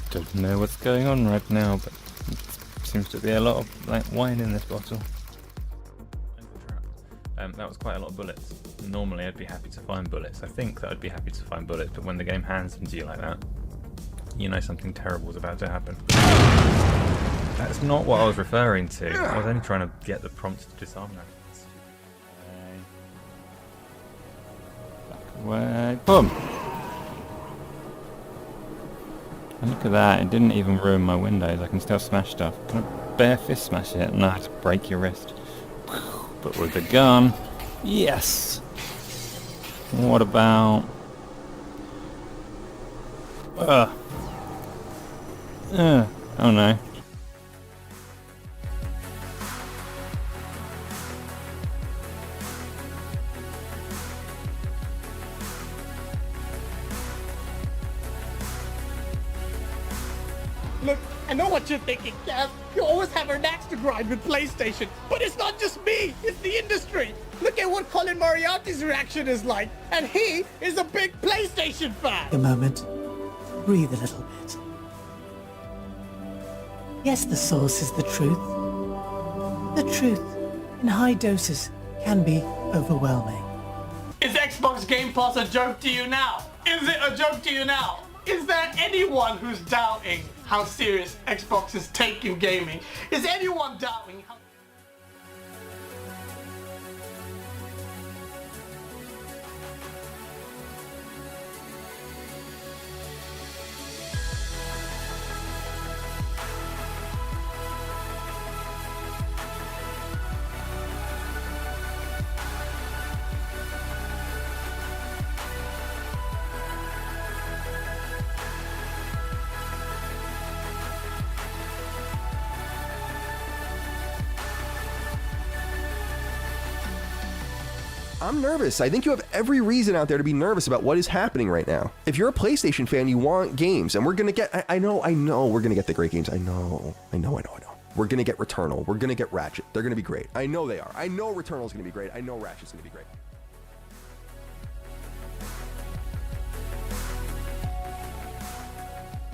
Don't know what's going on right now, but it seems to be a lot of like wine in this bottle. That was quite a lot of bullets. Normally I'd be happy to find bullets. I think that I'd be happy to find bullets, but when the game hands them to you like that, you know something terrible is about to happen. That's not what I was referring to. I was only trying to get the prompt to disarm that. Back away. Boom! And look at that, it didn't even ruin my windows. I can still smash stuff. Can I bare fist smash it? No, I have to break your wrist. But with the gun, yes! What about... oh no. Look, I know what you're thinking, Kev. You always have an axe to grind with PlayStation. But it's not just me, it's the industry. Look at what Colin Moriarty's reaction is like. And he is a big PlayStation fan. A moment. Breathe a little bit. Yes, the source is the truth. The truth, in high doses, can be overwhelming. Is Xbox Game Pass a joke to you now? Is it a joke to you now? Is there anyone who's doubting how serious Xbox is taking gaming? Is anyone doubting how... I'm nervous. I think you have every reason out there to be nervous about what is happening right now. If you're a PlayStation fan, you want games, and we're gonna get, I know, we're gonna get the great games. I know. We're gonna get Returnal. We're gonna get Ratchet. They're gonna be great. I know they are. I know Returnal's gonna be great. I know Ratchet's gonna be great.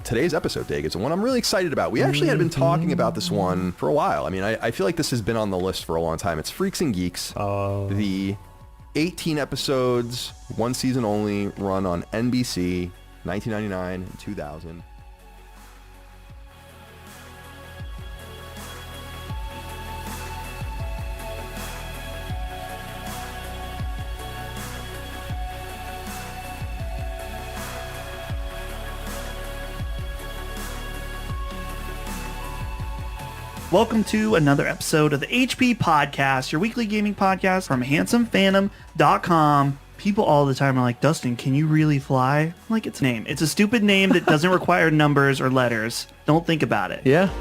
Today's episode, Dig, is one I'm really excited about. We actually had been talking about this one for a while. I mean, I feel like this has been on the list for a long time. It's Freaks and Geeks. The 18 episodes, one season only, run on NBC, 1999 and 2000. Welcome to another episode of the HP Podcast, your weekly gaming podcast from handsomephantom.com. People all the time are like, Dustin, can you really fly? I'm like, it's a name. It's a stupid name that doesn't require numbers or letters. Don't think about it. Yeah.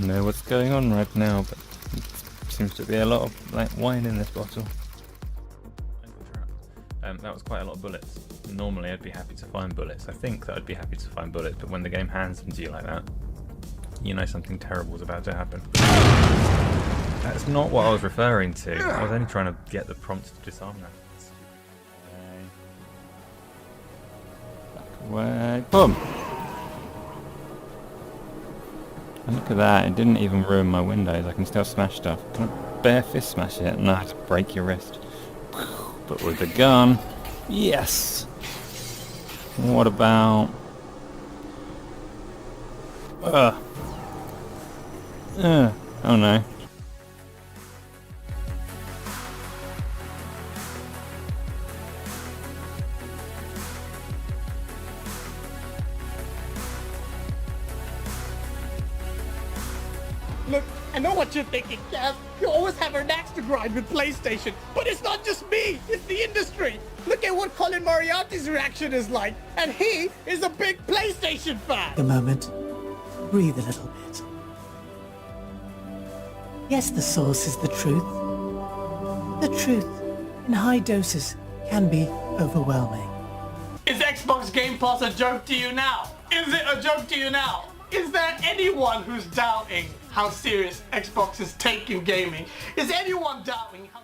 know what's going on right now, but it seems to be a lot of like wine in this bottle. That was quite a lot of bullets. Normally I'd be happy to find bullets. I think that I'd be happy to find bullets, but when the game hands them to you like that, you know something terrible is about to happen. That's not what I was referring to. I was only trying to get the prompt to disarm that. Back away. Boom! And look at that, it didn't even ruin my windows. I can still smash stuff. Can I bare fist smash it? No, to break your wrist. But with the gun, yes! What about... oh no. Look, I know what you're thinking, Kev. You always have an axe to grind with PlayStation. But it's not just me, it's the industry. Look at what Colin Moriarty's reaction is like. And he is a big PlayStation fan. A moment. Breathe a little bit. Yes, the source is the truth. The truth, in high doses, can be overwhelming. Is Xbox Game Pass a joke to you now? Is it a joke to you now? Is there anyone who's doubting how serious Xbox is taking gaming? Is anyone doubting how...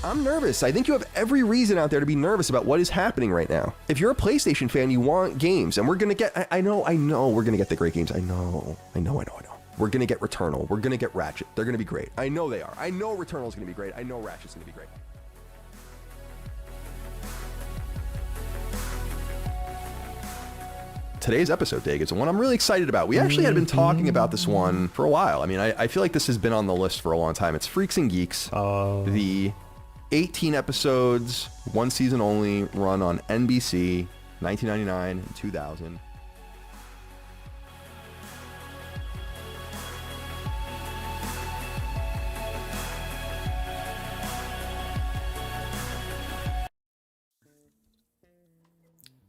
I'm nervous. I think you have every reason out there to be nervous about what is happening right now. If you're a PlayStation fan, you want games, and we're gonna get, I know, we're gonna get the great games. I know. We're gonna get Returnal. We're gonna get Ratchet. They're gonna be great. I know they are. I know Returnal's gonna be great. I know Ratchet's gonna be great. Today's episode, Dig, is the one I'm really excited about. We actually had been talking about this one for a while. I mean, I feel like this has been on the list for a long time. It's Freaks and Geeks. The 18 episodes, one season only, run on NBC, 1999 and 2000.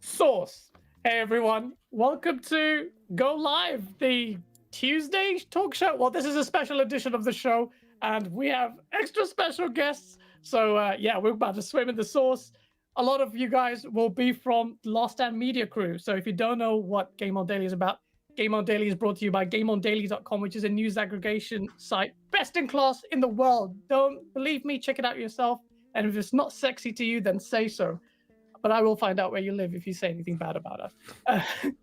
Source. Hey everyone, welcome to Go Live, the Tuesday talk show. Well, this is a special edition of the show, and we have extra special guests. So yeah, we're about to swim in the source. A lot of you guys will be from Lost and Media Crew. So if you don't know what Game On Daily is about, Game On Daily is brought to you by GameOnDaily.com, which is a news aggregation site, best in class in the world. Don't believe me, check it out yourself. And if it's not sexy to you, then say so. But I will find out where you live if you say anything bad about us.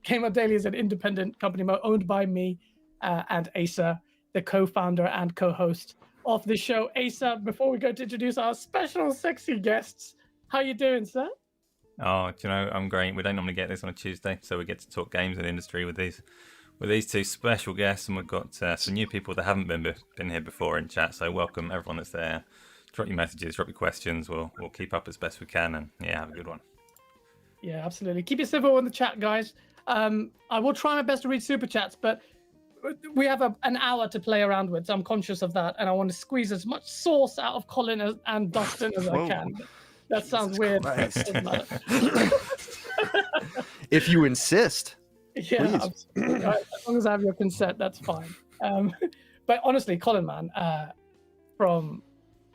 Game On Daily is an independent company owned by me and Asa, the co-founder and co-host of the show. Asa, before we go to introduce our special sexy guests, how you doing, sir? Oh, do you know, I'm great. We don't normally get this on a Tuesday, so we get to talk games and industry with these two special guests, and we've got some new people that haven't been here before in chat. So welcome everyone that's there. Drop your messages, drop your questions. We'll keep up as best we can, and yeah, have a good one. Yeah, absolutely. Keep it civil in the chat, guys. I will try my best to read super chats, but we have an hour to play around with, so I'm conscious of that, and I want to squeeze as much sauce out of Colin and Dustin as I can. That sounds weird. If you insist. Yeah, as long as I have your consent, that's fine. But honestly, Colin, man, from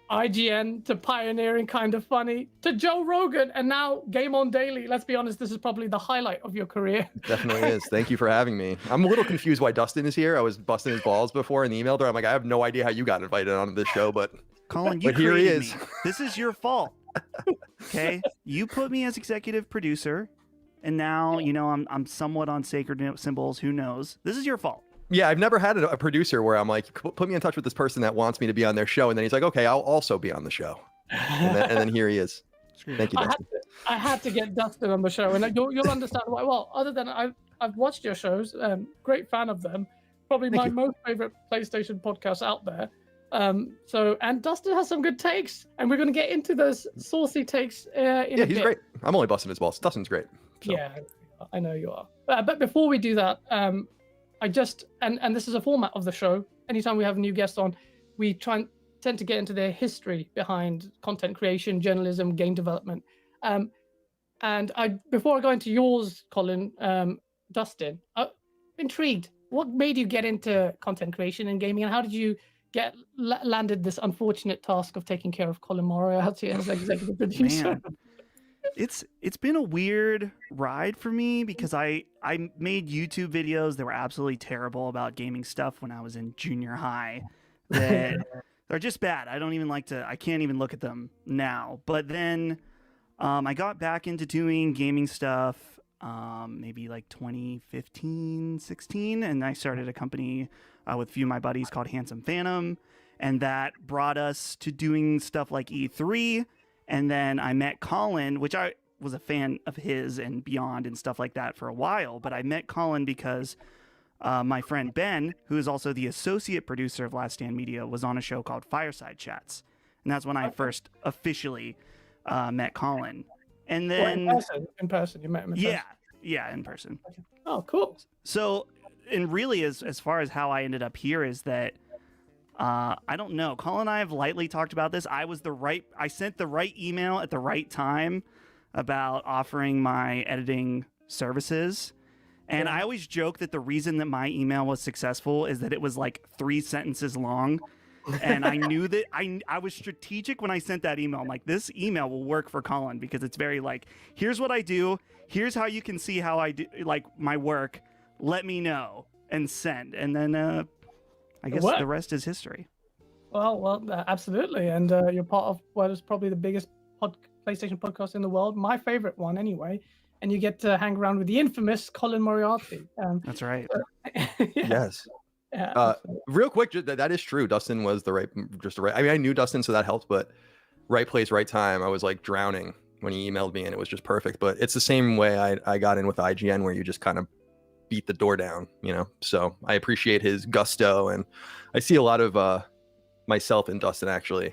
IGN to Pioneering Kind of Funny to Joe Rogan and now Game On Daily. Let's be honest, this is probably the highlight of your career. Definitely is. Thank you for having me. I'm a little confused why Dustin is here. I was busting his balls before in the email there. I'm like, I have no idea how you got invited onto this show, but Colin, you here he is. Me. This is your fault. Okay, you put me as executive producer, and now you know I'm somewhat on sacred symbols. Who knows? This is your fault. Yeah, I've never had a producer where I'm like, put me in touch with this person that wants me to be on their show, and then he's like, okay, I'll also be on the show, and then here he is. Thank you, Dustin. I had to get Dustin on the show, and you'll understand why. Well, other than I've watched your shows, great fan of them. Probably my most favorite PlayStation podcast out there. And Dustin has some good takes, and we're going to get into those saucy takes in a bit. He's great. I'm only busting his balls. Dustin's great. So. Yeah, I know you are. But before we do that, I just and this is a format of the show. Anytime we have a new guest on, we tend to get into their history behind content creation, journalism, game development. And before I go into yours, Colin, Dustin, I'm intrigued. What made you get into content creation and gaming, and how did you landed this unfortunate task of taking care of Colin Moriarty as executive producer? Man. It's been a weird ride for me because I made YouTube videos that were absolutely terrible about gaming stuff when I was in junior high that are just bad. I can't even look at them now. But then I got back into doing gaming stuff maybe like 2015, 16, and I started a company with a few of my buddies called Handsome Phantom, and that brought us to doing stuff like E3. And then I met Colin, which I was a fan of his and Beyond and stuff like that for a while. But I met Colin because my friend Ben, who is also the associate producer of Last Stand Media, was on a show called Fireside Chats. And that's when I first officially met Colin. And then in person, you met him in person. Yeah, in person. Oh, cool. So, and really, as far as how I ended up here is that I don't know. Colin and I have lightly talked about this. I sent the right email at the right time about offering my editing services. And I always joke that the reason that my email was successful is that it was like 3 sentences long. And I knew that I was strategic when I sent that email. I'm like, this email will work for Colin because it's very like, here's what I do. Here's how you can see how I do like my work. Let me know and send. And then I guess the rest is history. Well, absolutely. And you're part of what is probably the biggest PlayStation podcast in the world, my favorite one anyway. And you get to hang around with the infamous Colin Moriarty. That's right. Yes. Yeah, real quick, that is true. Dustin was the right. I mean, I knew Dustin, so that helped. But right place, right time. I was like drowning when he emailed me, and it was just perfect. But it's the same way I got in with IGN, where you just kind of beat the door down, you know. So I appreciate his gusto, and I see a lot of myself in Dustin actually.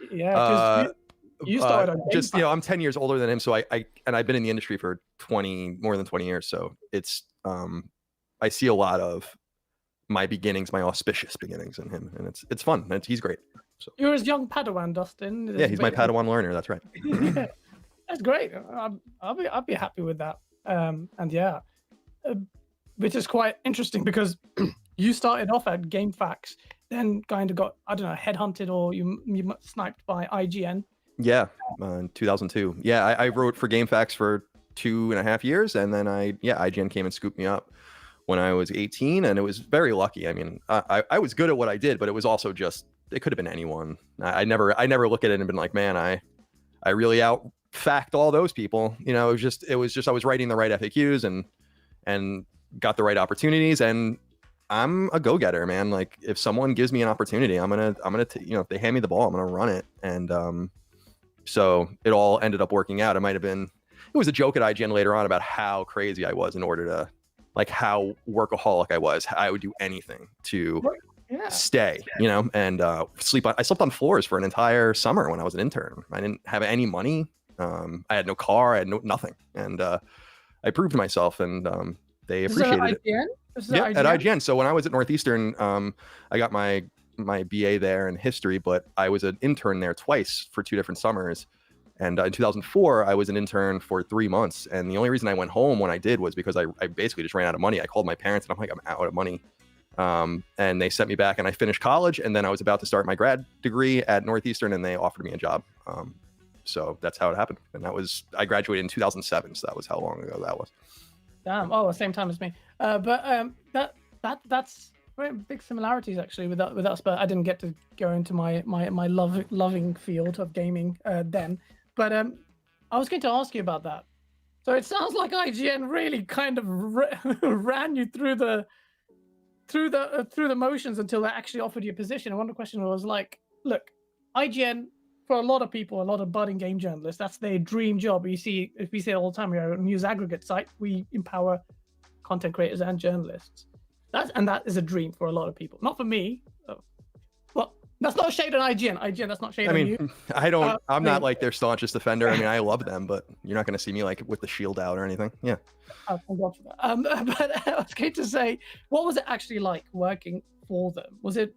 Yeah, you started on just I'm 10 years older than him, so I've been in the industry for more than 20 years. So it's I see a lot of my beginnings, my auspicious beginnings in him, and it's fun. He's great. So you're his young Padawan, Dustin. Yeah, he's my Padawan learner. That's right. Yeah, that's great. I'll be happy with that. And yeah, which is quite interesting because you started off at GameFAQs, then kind of got headhunted, or you sniped by IGN. Yeah, in 2002. Yeah, I wrote for GameFAQs for 2.5 years, and then IGN came and scooped me up when I was 18, and it was very lucky. I mean, I was good at what I did, but it was also just, it could have been anyone. I never look at it and been like, man, I really out-fact all those people. You know, it was just I was writing the right FAQs and got the right opportunities, and I'm a go-getter, man. Like, if someone gives me an opportunity, I'm gonna if they hand me the ball, I'm gonna run it. And so it all ended up working out. It was a joke at IGN later on about how crazy I was in order to, like, how workaholic I was. I would do anything to stay, you know, and I slept on floors for an entire summer when I was an intern. I didn't have any money. I had no car. I had nothing. And I proved myself, and they appreciated it. Yeah, at IGN. So when I was at Northeastern, I got my BA there in history, but I was an intern there twice for 2 different summers. And in 2004, I was an intern for 3 months. And the only reason I went home when I did was because I basically just ran out of money. I called my parents and I'm like, I'm out of money. And they sent me back, and I finished college. And then I was about to start my grad degree at Northeastern, and they offered me a job. So that's how it happened. And I graduated in 2007. So that was how long ago that was. Damn. Oh, the same time as me. That's very big similarities actually with us. But I didn't get to go into my loving field of gaming then. But I was going to ask you about that. So it sounds like IGN really kind of ran you through the motions until they actually offered you a position. And one of the questions was like, look, IGN for a lot of people, a lot of budding game journalists, that's their dream job. We see it all the time. We're a news aggregate site. We empower content creators and journalists. That is a dream for a lot of people. Not for me. Well, that's not shade on IGN. IGN, that's not shade on you. I'm not like their staunchest defender. I mean, I love them, but you're not going to see me like with the shield out or anything. Yeah. Oh, thank God for that. But I was going to say, what was it actually like working for them? Was it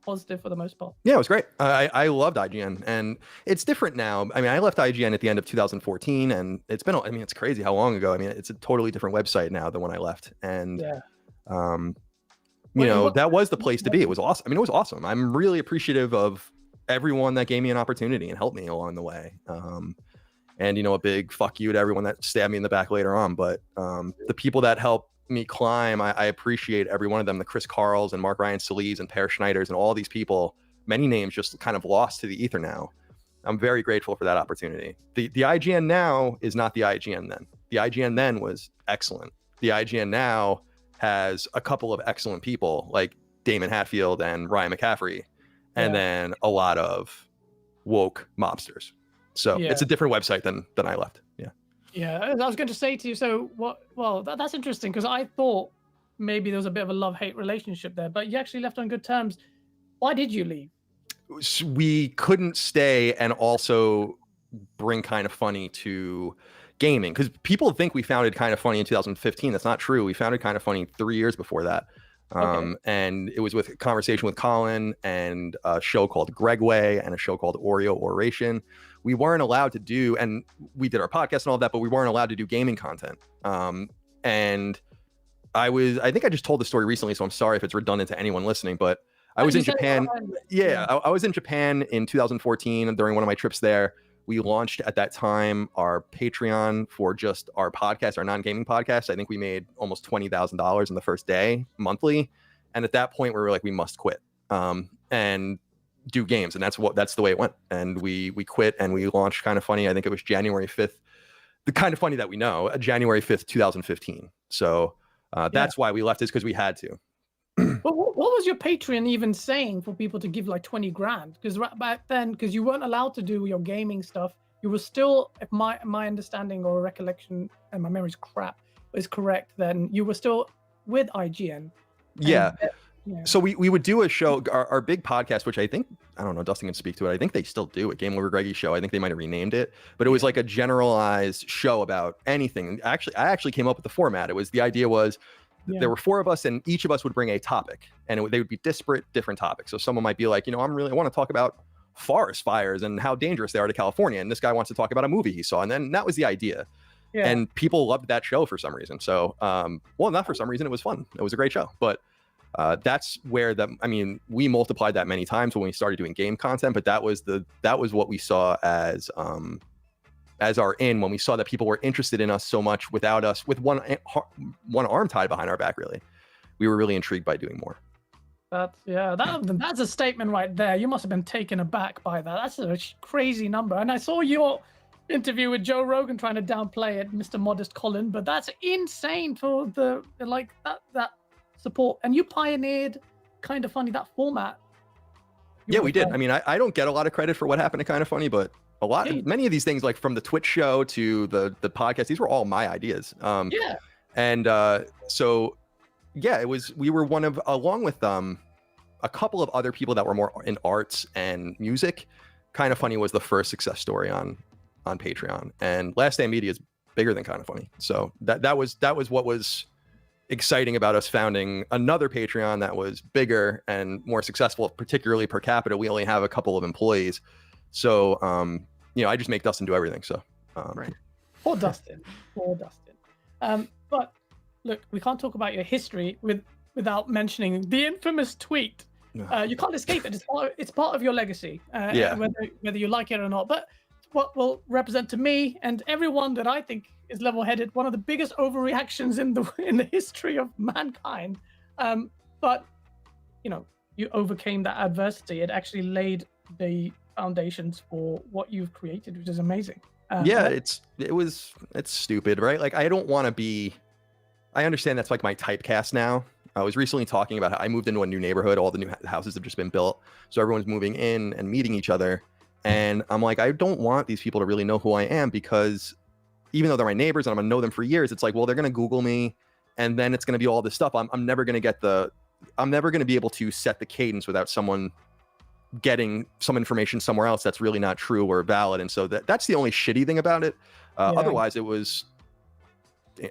positive for the most part? Yeah, it was great. I loved IGN, and it's different now. I mean, I left IGN at the end of 2014, and it's crazy how long ago. I mean, it's a totally different website now than when I left, and that was the place to be. It was awesome. I mean, it was awesome. I'm really appreciative of everyone that gave me an opportunity and helped me along the way. And a big fuck you to everyone that stabbed me in the back later on. But the people that helped me climb, I appreciate every one of them. The Chris Carls and Mark Ryan Salese and Per Schneiders and all these people, many names just kind of lost to the ether now. I'm very grateful for that opportunity. The IGN now is not the IGN then. The IGN then was excellent. The IGN now has a couple of excellent people like Damon Hatfield and Ryan McCaffrey, and then a lot of woke mobsters. So it's a different website than I left. Yeah, I was going to say to you, so what? Well, that's interesting, because I thought maybe there was a bit of a love-hate relationship there, but you actually left on good terms. Why did you leave? We couldn't stay and also bring Kind of Funny to gaming, because people think we founded Kind of Funny in 2015. That's not true. We founded Kind of Funny 3 years before that. And it was with a conversation with Colin and a show called Gregway and a show called Oreo Oration. We weren't allowed to do, and we did our podcast and all that, but we weren't allowed to do gaming content. And I think I just told the story recently, so I'm sorry if it's redundant to anyone listening, but I was in Japan. I was in Japan in 2014 during one of my trips there. We launched at that time our Patreon for just our podcast, our non-gaming podcast. I think we made almost $20,000 in the first day monthly. And at that point, we were like, we must quit and do games. And that's the way it went. And we quit and we launched Kind of Funny. I think it was January 5th, the Kind of Funny that we know, January 5th, 2015. So that's why we left, is because we had to. But what was your Patreon even saying for people to give like 20 grand? Because back then, because you weren't allowed to do your gaming stuff, you were still, if my understanding or recollection, and my memory's crap, is correct, then you were still with IGN. So we would do a show, our big podcast, which I think, I don't know, Dustin can speak to it. I think they still do it, Game Over Greggy's show. I think they might have renamed it, but it was like a generalized show about anything. I actually came up with the format. The idea was, there were 4 of us, and each of us would bring a topic, and they would be disparate, different topics. So someone might be like, I want to talk about forest fires and how dangerous they are to California. And this guy wants to talk about a movie he saw. And then that was the idea. Yeah. And people loved that show for some reason. So, not for some reason, it was fun. It was a great show. But that's where we multiplied that many times when we started doing game content, but that was what we saw as our when we saw that people were interested in us so much without us, with one arm tied behind our back. Really, we were really intrigued by doing more. That's a statement right there. You must have been taken aback by that. That's a crazy number. And I saw your interview with Joe Rogan trying to downplay it, Mr. Modest Colin, but that's insane for that support. And you pioneered Kind of Funny, that format. We did. I mean, I don't get a lot of credit for what happened to Kind of Funny, but many of these things, like from the Twitch show to the podcast, these were all my ideas. We were one of, along with a couple of other people that were more in arts and music. Kind of Funny was the first success story on Patreon, and Last Day Media is bigger than Kind of Funny. So that was what was exciting about us founding another Patreon that was bigger and more successful, particularly per capita. We only have a couple of employees. So, I just make Dustin do everything. So, right. Poor Dustin. But look, we can't talk about your history without mentioning the infamous tweet. You can't escape it. It's part of your legacy, whether you like it or not. But what will represent to me and everyone that I think is level-headed one of the biggest overreactions in the history of mankind. But you overcame that adversity. It actually laid the foundations for what you've created, which is amazing. It's stupid, right? Like, I don't want to be, I understand that's like my typecast now. I was recently talking about how I moved into a new neighborhood. All the new houses have just been built, so everyone's moving in and meeting each other. And I'm like, I don't want these people to really know who I am, because even though they're my neighbors and I'm gonna know them for years, it's like, well, they're gonna Google me, and then it's gonna be all this stuff. I'm never gonna be able to set the cadence without someone getting some information somewhere else that's really not true or valid. And so that's the only shitty thing about it. Otherwise, it was.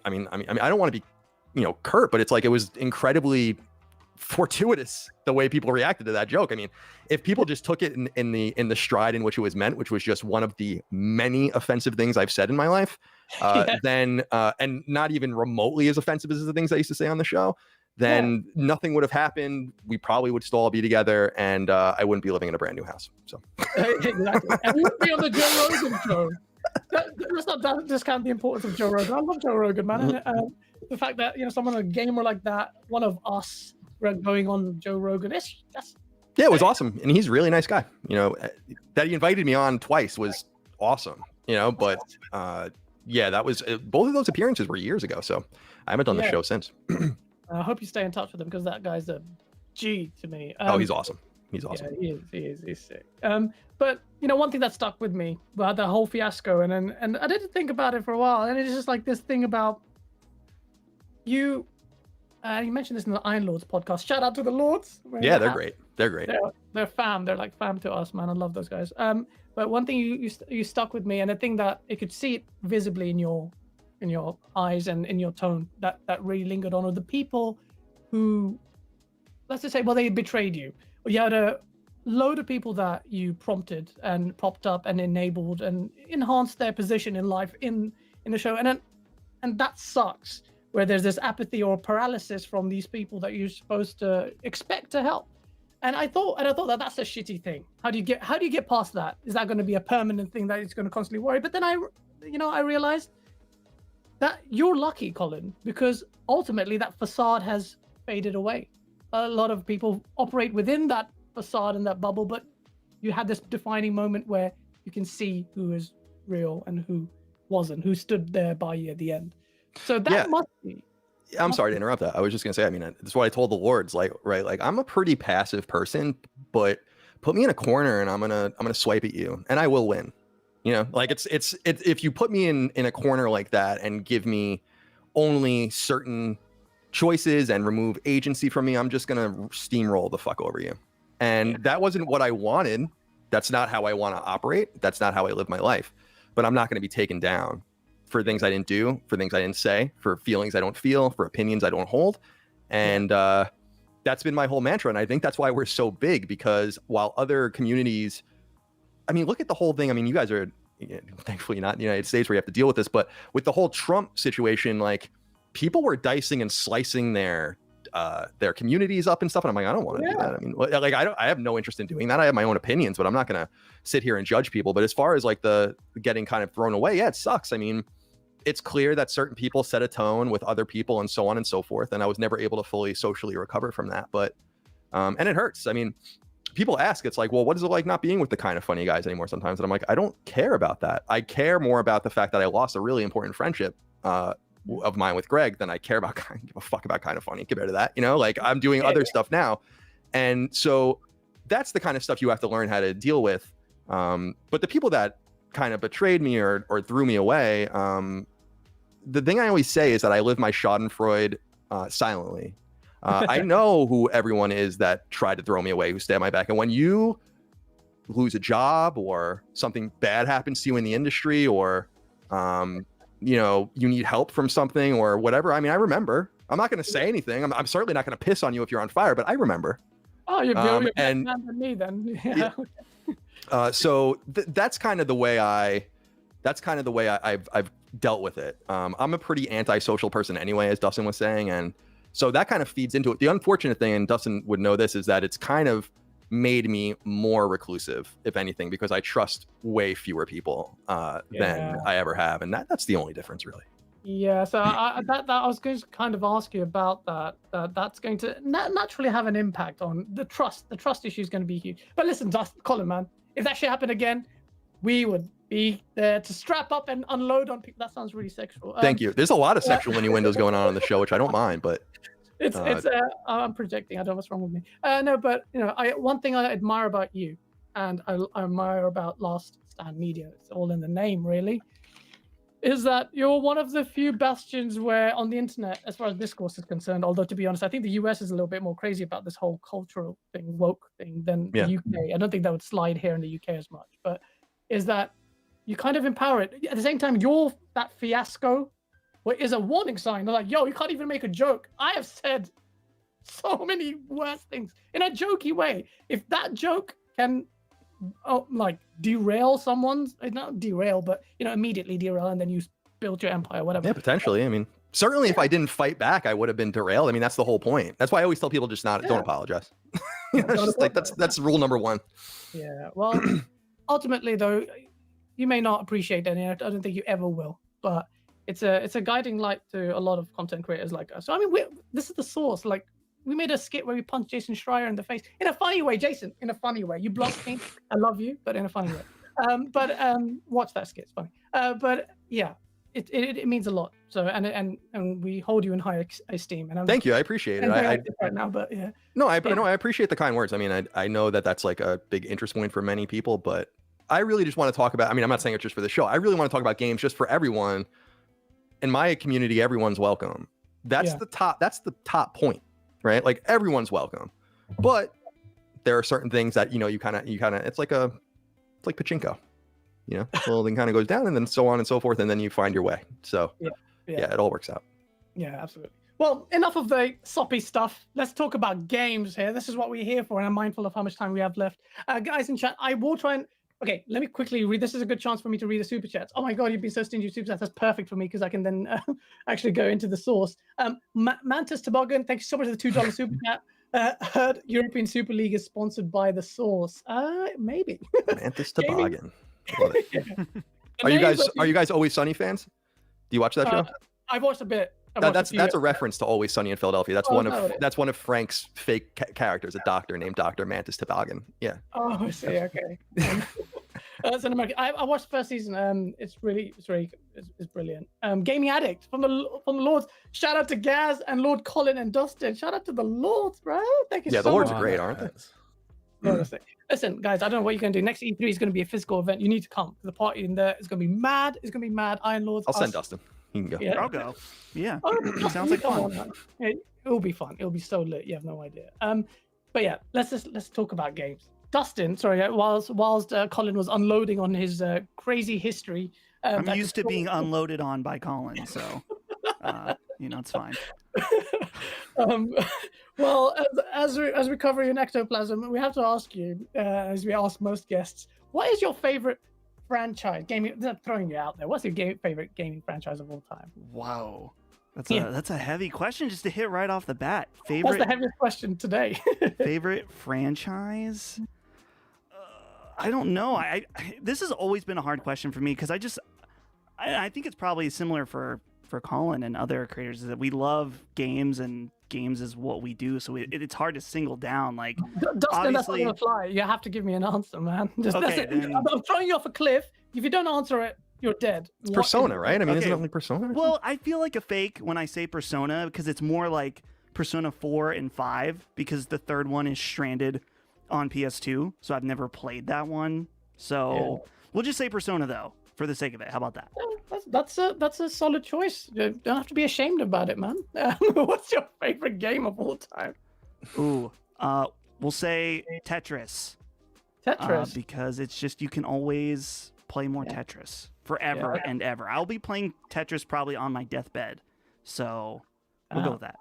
I mean, I don't want to be, curt, but it's like it was incredibly fortuitous the way people reacted to that joke. I mean, if people just took it in the stride in which it was meant, which was just one of the many offensive things I've said in my life, then and not even remotely as offensive as the things I used to say on the show, then nothing would have happened. We probably would still all be together, and I wouldn't be living in a brand new house. So exactly, and we would be on the Joe Rogan show. Let's not discount the importance of Joe Rogan. I love Joe Rogan, man. And, the fact that someone, a gamer like that, one of us, going on Joe Rogan, it was awesome, and he's a really nice guy. That he invited me on twice was awesome. But that was both of those appearances were years ago, so I haven't done the show since. I hope you stay in touch with him, because that guy's a G to me. He's awesome. He's awesome. Yeah, he is. He's sick. But one thing that stuck with me about the whole fiasco, and I didn't think about it for a while, and it's just like this thing about you. You mentioned this in the Iron Lords podcast. Shout out to the Lords. Yeah, they're great. They're great. They're fam. They're like fam to us, man. I love those guys. But one thing you stuck with me, and I think that you could see it visibly in your eyes and in your tone that really lingered on, are the people who, let's just say, well, they betrayed you. Or you had a load of people that you prompted and propped up and enabled and enhanced their position in life in the show, and that sucks, where there's this apathy or paralysis from these people that you're supposed to expect to help. And I thought that that's a shitty thing. How do you get past that? Is that going to be a permanent thing that it's going to constantly worry? But then I realized that you're lucky, Colin, because ultimately that facade has faded away. A lot of people operate within that facade and that bubble, but you had this defining moment where you can see who is real and who wasn't, who stood there by you at the end. So that must be. I'm sorry to interrupt that. I was just gonna say, I mean, that's what I told the Lords, like I'm a pretty passive person, but put me in a corner and I'm gonna swipe at you and I will win. It's if you put me in a corner like that and give me only certain choices and remove agency from me, I'm just gonna steamroll the fuck over you. And that wasn't what I wanted. That's not how I want to operate. That's not how I live my life. But I'm not going to be taken down for things I didn't do, for things I didn't say, for feelings I don't feel, for opinions I don't hold. And that's been my whole mantra. And I think that's why we're so big, because while other communities, I mean, look at the whole thing. I mean, you guys are thankfully not in the United States where you have to deal with this, but with the whole Trump situation, like people were dicing and slicing their communities up and stuff, and I'm like, I don't want to do that. I mean, like I have no interest in doing that. I have my own opinions, but I'm not gonna sit here and judge people. But as far as like the getting kind of thrown away, it sucks. I mean, it's clear that certain people set a tone with other people and so on and so forth, and I was never able to fully socially recover from that. But and it hurts. I mean, people ask, it's like, well, what is it like not being with the kind of funny guys anymore sometimes? And I'm like, I don't care about that. I care more about the fact that I lost a really important friendship of mine with Greg than I care about give a fuck about kind of funny compared to that, like I'm doing other stuff now. And so that's the kind of stuff you have to learn how to deal with. But the people that kind of betrayed me or threw me away, the thing I always say is that I live my schadenfreude silently. I know who everyone is that tried to throw me away, who stay at my back. And when you lose a job or something bad happens to you in the industry, or you need help from something or whatever. I mean, I remember. I'm not going to say anything. I'm certainly not going to piss on you if you're on fire, but I remember. Oh, you're better man than me then. Yeah. So that's kind of the way I've dealt with it. I'm a pretty antisocial person anyway, as Dustin was saying, and so that kind of feeds into it. The unfortunate thing, and Dustin would know this, is that it's kind of made me more reclusive, if anything, because I trust way fewer people than I ever have, and that's the only difference, really. Yeah, so I was going to kind of ask you about that. That's going to naturally have an impact on the trust. The trust issue is going to be huge. But listen, Colin, man, if that shit happened again, we would be there to strap up and unload on people. That sounds really sexual. Thank you. There's a lot of sexual innuendos going on the show, which I don't mind, but I'm projecting. I don't know what's wrong with me. No, but one thing I admire about you, and I admire about Last Stand Media, it's all in the name really, is that you're one of the few bastions where on the internet, as far as discourse is concerned, although to be honest, I think the US is a little bit more crazy about this whole cultural thing, woke thing, than the UK. I don't think that would slide here in the UK as much, but is that you kind of empower it. At the same time, you're that fiasco is a warning sign. They're like, yo, you can't even make a joke. I have said so many worse things in a jokey way. If that joke can like derail someone's, not derail, but immediately derail, and then you build your empire, whatever. Yeah, potentially. I mean, certainly if I didn't fight back, I would have been derailed. I mean, that's the whole point. That's why I always tell people just don't apologize. It's just like that's rule number one. Yeah. Well, ultimately though, you may not appreciate any. I don't think you ever will, but it's a guiding light to a lot of content creators like us. So I mean, this is the source. Like, we made a skit where we punched Jason Schreier in the face in a funny way. Jason, in a funny way. You blocked me. I love you, but in a funny way. But watch that skit. It's funny. But yeah, it means a lot. So and we hold you in high esteem. And thank you. I appreciate it. Right now, but yeah. No, I appreciate the kind words. I mean, I know that's like a big interest point for many people, but I really just want to talk about. I mean, I'm not saying it just for the show. I really want to talk about games just for everyone. In my community, everyone's welcome. That's the top point. Right, like everyone's welcome, but there are certain things that you kind of it's like pachinko, well, then kind of goes down and then so on and so forth, and then you find your way. So yeah, it all works out. Yeah, absolutely. Well, enough of the soppy stuff. Let's talk about games here. This is what we're here for, and I'm mindful of how much time we have left. Guys in chat, I will try and okay, let me quickly read. This is a good chance for me to read the super chats. Oh my god, you've been so stingy with super chats. That's perfect for me because I can then actually go into the source. Mantis Toboggan, thank you so much for the $2 super chat. Heard European Super League is sponsored by the source. Maybe. Mantis Toboggan. Love it. Are you guys Always Sunny fans? Do you watch that show? I've watched a bit. That's a reference to Always Sunny in Philadelphia. That's one of Frank's fake characters, a doctor named Dr. Mantis Toboggan. Yeah. Oh, I see. Okay. That's an American. I watched the first season. It's brilliant. Gaming Addict from the Lords. Shout out to Gaz and Lord Colin and Dustin. Shout out to the Lords, bro. Thank you so much. Yeah, the Lords are great, aren't they? Listen, guys, I don't know what you're going to do. Next E3 is going to be a physical event. You need to come. The party in there is going to be mad. It's going to be mad. Iron Lords. I'll send Dustin. He can go. Yeah. I'll go. Yeah. Sounds like fun. It'll be fun. It'll be so lit. You have no idea. But yeah, let's talk about games. Dustin, sorry, whilst Colin was unloading on his crazy history. I'm used to being unloaded on by Colin, so it's fine. Well, as we cover in Ectoplasm, we have to ask you, as we ask most guests, what is your favorite franchise gaming? Throwing you out there, what's your favorite gaming franchise of all time? Wow, that's a heavy question just to hit right off the bat. That's the heaviest question today. Favorite franchise? I don't know. This has always been a hard question for me because I think it's probably similar for Colin and other creators, is that we love games and games is what we do. So it's hard to single down. Like, Dustin, obviously, that's not gonna fly. You have to give me an answer, man. I'm throwing you off a cliff. If you don't answer it, you're dead. It's Persona, right? I mean, isn't it like Persona? Well, I feel like a fake when I say Persona because it's more like Persona 4 and 5 because the third one is stranded on PS2, so I've never played that one. So we'll just say Persona though, for the sake of it. How about that? That's a solid choice. You don't have to be ashamed about it, man. What's your favorite game of all time? Ooh, we'll say Tetris. Tetris, because it's just you can always play more Tetris forever and ever. I'll be playing Tetris probably on my deathbed, so we'll go with that.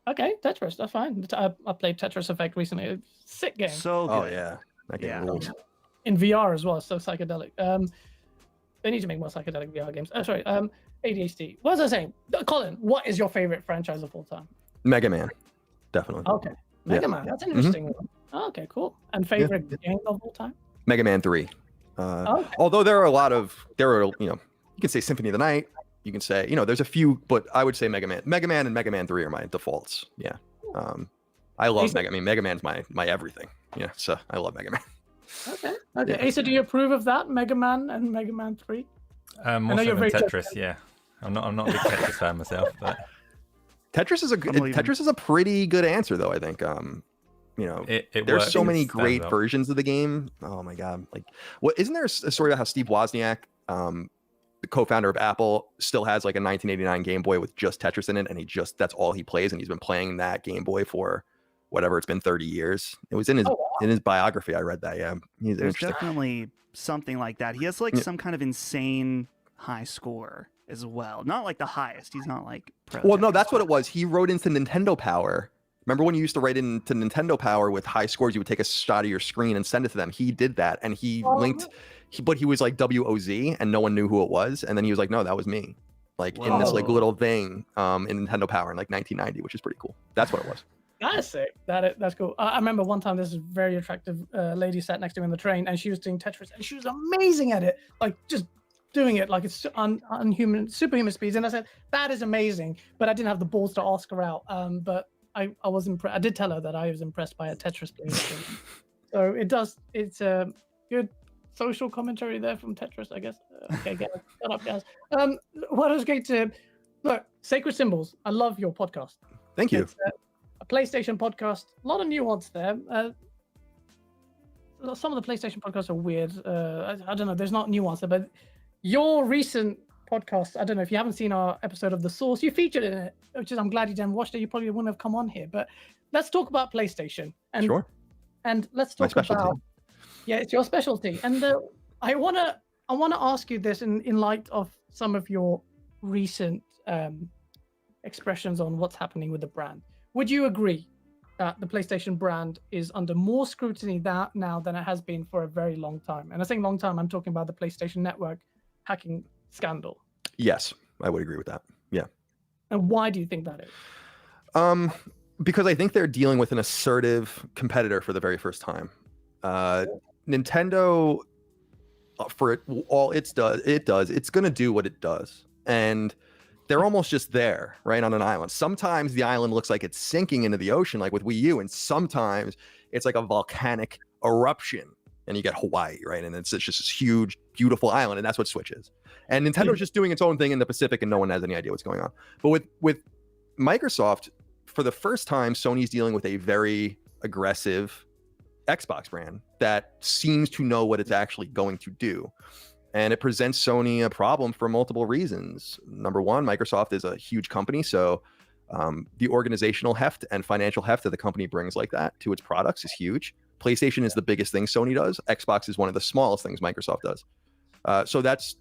Okay, Tetris, that's fine. I played Tetris Effect recently. Sick game. So good. Oh yeah, that game rules. In VR as well, so psychedelic. They need to make more psychedelic VR games. Sorry, ADHD. What was I saying? Colin, what is your favorite franchise of all time? Mega Man, definitely. Okay, Mega Man. That's an interesting one. Oh, okay, cool. And favorite game of all time? Mega Man 3. Although there are you can say Symphony of the Night. You can say, there's a few, but I would say Mega Man and Mega Man 3 are my defaults. Yeah. I love Mega Man. Mega Man's my everything. Yeah. So I love Mega Man. Okay. Yeah. Asa, do you approve of that? Mega Man and Mega Man 3? More so than Tetris, yeah. I'm not a big Tetris fan myself, but Tetris is a pretty good answer though, I think. you know, It there's works, so it many stands great out. versions of the game. Oh my god! Like, what isn't there a story about how Steve Wozniak, the co-founder of Apple, still has like a 1989 Game Boy with just Tetris in it, and that's all he plays, and he's been playing that Game Boy for whatever it's been 30 years. It was in his biography. I read that. Yeah, he's There's interesting. definitely something like that. He has like some kind of insane high score as well. Not like the highest. He's not like pro. Well, no, that's what it was. He wrote into Nintendo Power. Remember when you used to write into Nintendo Power with high scores? You would take a shot of your screen and send it to them. He did that, and he linked. But he was like WOZ, and no one knew who it was. And then he was like, "No, that was me." Like in this like little thing in Nintendo Power in like 1990, which is pretty cool. That's what it was. That's sick. That's cool. I remember one time this very attractive lady sat next to me on the train, and she was doing Tetris, and she was amazing at it. Like just doing it like it's unhuman, superhuman speeds. And I said, that is amazing. But I didn't have the balls to ask her out. But I was impressed. I did tell her that I was impressed by a Tetris player. So it's a good social commentary there from Tetris, I guess. Okay, get up, guys. What I was going to look, Sacred Symbols. I love your podcast. Thank you. It's a PlayStation podcast. A lot of nuance there. Some of the PlayStation podcasts are weird. I don't know. There's not nuance there, but your recent podcast, I don't know if you haven't seen our episode of The Source, you featured in it, which is I'm glad you didn't watch it. You probably wouldn't have come on here. But let's talk about PlayStation. And, Sure. And let's My talk specialty. about it's your specialty. And I wanna ask you this in light of some of your recent expressions on what's happening with the brand. Would you agree that the PlayStation brand is under more scrutiny now than it has been for a very long time? And I think long time, I'm talking about the PlayStation Network hacking scandal. Yes, I would agree with that. Yeah. And why do you think that is? Because I think they're dealing with an assertive competitor for the very first time. Nintendo, for all it's going to do what it does. And they're almost just there, right, on an island. Sometimes the island looks like it's sinking into the ocean, like with Wii U, and sometimes it's like a volcanic eruption, and you get Hawaii, right? And it's just this huge, beautiful island, and that's what Switch is. And Nintendo's just doing its own thing in the Pacific, and no one has any idea what's going on. But with Microsoft, for the first time, Sony's dealing with a very aggressive Xbox brand that seems to know what it's actually going to do. And it presents Sony a problem for multiple reasons. Number one, Microsoft is a huge company, so the organizational heft and financial heft that the company brings like that to its products is huge. PlayStation is the biggest thing Sony does. Xbox is one of the smallest things Microsoft does. So that's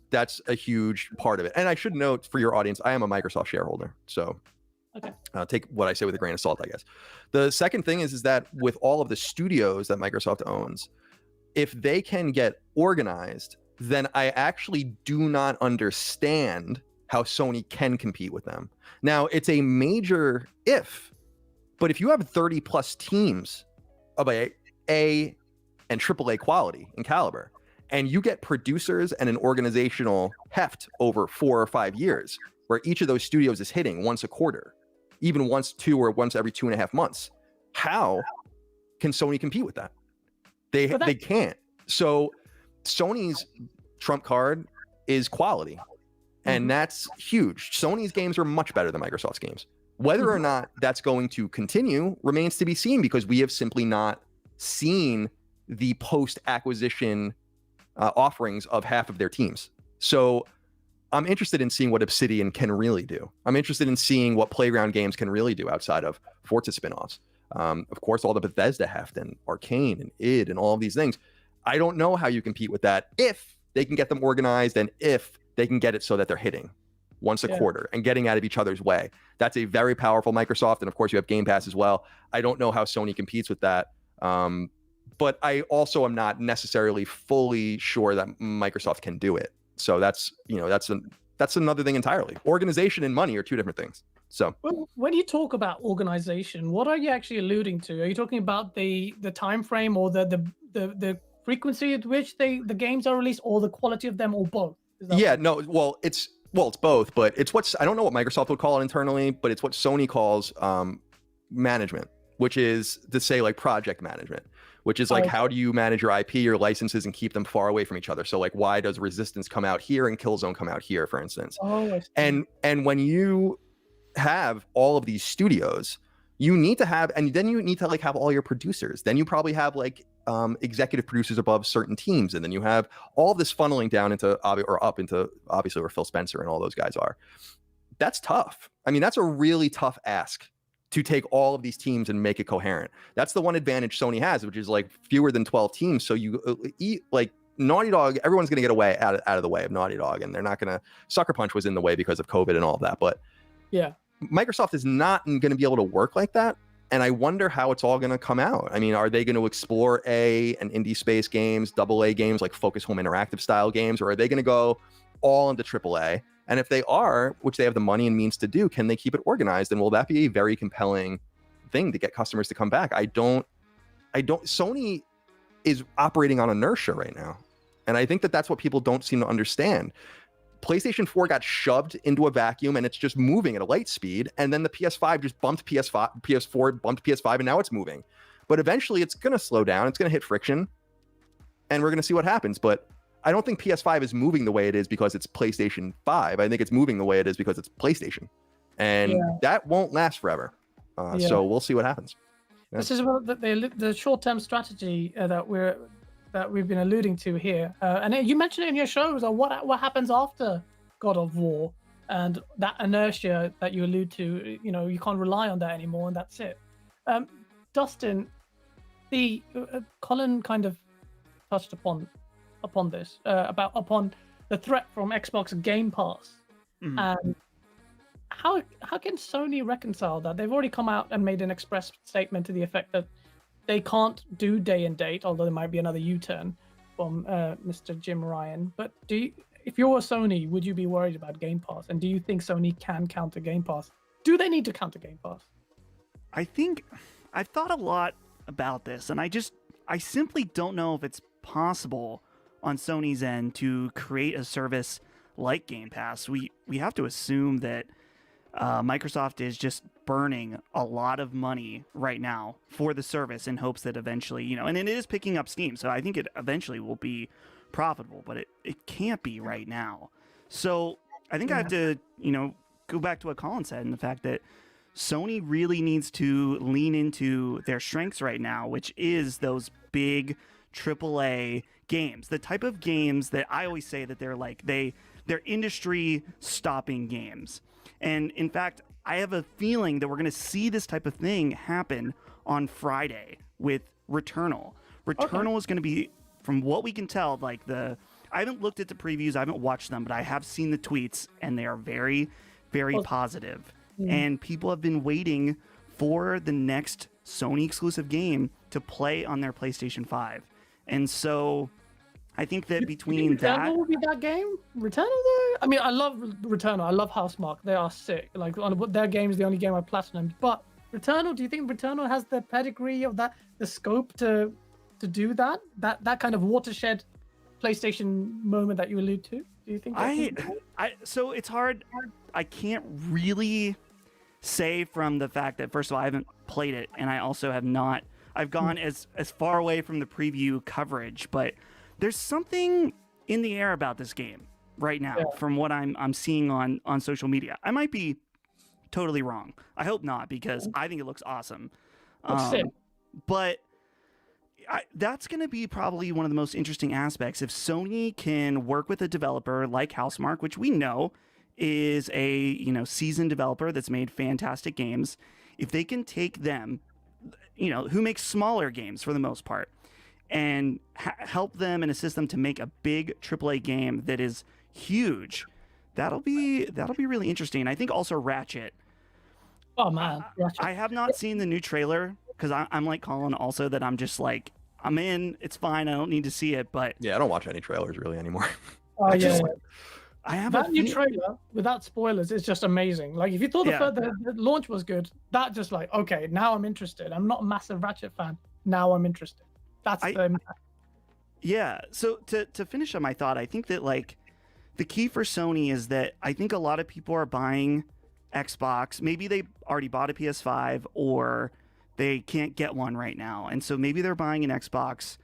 a huge part of it. And I should note for your audience, I am a Microsoft shareholder, so take what I say with a grain of salt, I guess. The second thing is that with all of the studios that Microsoft owns, if they can get organized, then I actually do not understand how Sony can compete with them. Now, it's a major if, but if you have 30 plus teams of A and AAA quality and caliber, and you get producers and an organizational heft over 4 or 5 years, where each of those studios is hitting once a quarter, even once every 2.5 months, how can Sony compete with that? They can't. So Sony's trump card is quality, and that's huge. Sony's games are much better than Microsoft's games. Whether or not that's going to continue remains to be seen, because we have simply not seen the post-acquisition offerings of half of their teams. So I'm interested in seeing what Obsidian can really do. I'm interested in seeing what Playground Games can really do outside of Forza spinoffs. Of course, all the Bethesda heft and Arcane and id and all of these things. I don't know how you compete with that if they can get them organized and if they can get it so that they're hitting once a quarter and getting out of each other's way. That's a very powerful Microsoft. And of course, you have Game Pass as well. I don't know how Sony competes with that. But I also am not necessarily fully sure that Microsoft can do it. So that's another thing entirely. Organization and money are two different things. So when you talk about organization, what are you actually alluding to? Are you talking about the time frame or the frequency at which the games are released, or the quality of them, or both? It's both, but it's I don't know what Microsoft would call it internally, but it's what Sony calls management, which is to say like project management, which is like, how do you manage your IP, your licenses, and keep them far away from each other? So like, why does Resistance come out here and Killzone come out here, for instance? And when you have all of these studios, You need to have, and then you need to like have all your producers. Then you probably have like executive producers above certain teams, and then you have all this funneling down into or up into obviously where Phil Spencer and all those guys are. That's tough. I mean, that's a really tough ask to take all of these teams and make it coherent. That's the one advantage Sony has, which is like fewer than 12 teams. So you like Naughty Dog, everyone's going to get away out of the way of Naughty Dog, and they're not going to. Sucker Punch was in the way because of COVID and all of that, but Yeah. Microsoft is not going to be able to work like that. And I wonder how it's all going to come out. I mean, are they going to explore and indie space games, AA games, like Focus Home Interactive style games, or are they going to go all into AAA? And if they are, which they have the money and means to do, can they keep it organized? And will that be a very compelling thing to get customers to come back? Sony is operating on inertia right now. And I think that that's what people don't seem to understand. PlayStation 4 got shoved into a vacuum and it's just moving at a light speed. And then the PS5 just bumped PS4 bumped PS5, and now it's moving. But eventually it's going to slow down. It's going to hit friction, and we're going to see what happens. But I don't think PS5 is moving the way it is because it's PlayStation 5. I think it's moving the way it is because it's PlayStation. And that won't last forever. So we'll see what happens. Yeah. This is about the short-term strategy that we've been alluding to here, and you mentioned it in your shows. What happens after God of War, and that inertia that you allude to. You know, you can't rely on that anymore, and that's it. Dustin, Colin kind of touched upon this upon the threat from Xbox Game Pass, and how can Sony reconcile that? They've already come out and made an express statement to the effect that they can't do day and date, although there might be another U-turn from Mr. Jim Ryan. But if you're a Sony, would you be worried about Game Pass? And do you think Sony can counter Game Pass? Do they need to counter Game Pass? I think I've thought a lot about this, and I simply don't know if it's possible on Sony's end to create a service like Game Pass. We have to assume that Microsoft is just burning a lot of money right now for the service in hopes that eventually, and it is picking up steam. So I think it eventually will be profitable, but it can't be right now. So I think I have to, go back to what Colin said, and the fact that Sony really needs to lean into their strengths right now, which is those big AAA games, the type of games that I always say that they're industry stopping games. And in fact, I have a feeling that we're going to see this type of thing happen on Friday with Returnal. Returnal is going to be, from what we can tell, I haven't looked at the previews, I haven't watched them, but I have seen the tweets, and they are very, very positive. And people have been waiting for the next Sony exclusive game to play on their PlayStation 5. And so I think that between that... Returnal will be that game? Returnal, though? I mean, I love Returnal. I love Housemarque. They are sick. Like, their game is the only game I platinumed. But Returnal, do you think Returnal has the pedigree of that, the scope to do that? That kind of watershed PlayStation moment that you allude to? Do you think? So it's hard. I can't really say from the fact that, first of all, I haven't played it, and I also have not. I've gone as far away from the preview coverage, but there's something in the air about this game right now from what I'm seeing on social media. I might be totally wrong. I hope not, because I think it looks awesome. But that's going to be probably one of the most interesting aspects. If Sony can work with a developer like Housemarque, which we know is a seasoned developer that's made fantastic games, if they can take them, who makes smaller games for the most part, and help them and assist them to make a big AAA game that is huge, that'll be really interesting. I think also Ratchet. Oh man, Ratchet. I have not seen the new trailer, because I'm like Colin also, that I'm just like, I'm in, it's fine, I don't need to see it. But yeah, I don't watch any trailers really anymore. Oh yeah. I have that new trailer without spoilers is just amazing. Like, if you thought the launch was good, that just like, okay, now I'm interested. I'm not a massive Ratchet fan. Now I'm interested. That's yeah. So to finish up my thought, I think that the key for Sony is that I think a lot of people are buying Xbox. Maybe they already bought a PS5 or they can't get one right now, and so maybe they're buying an Xbox.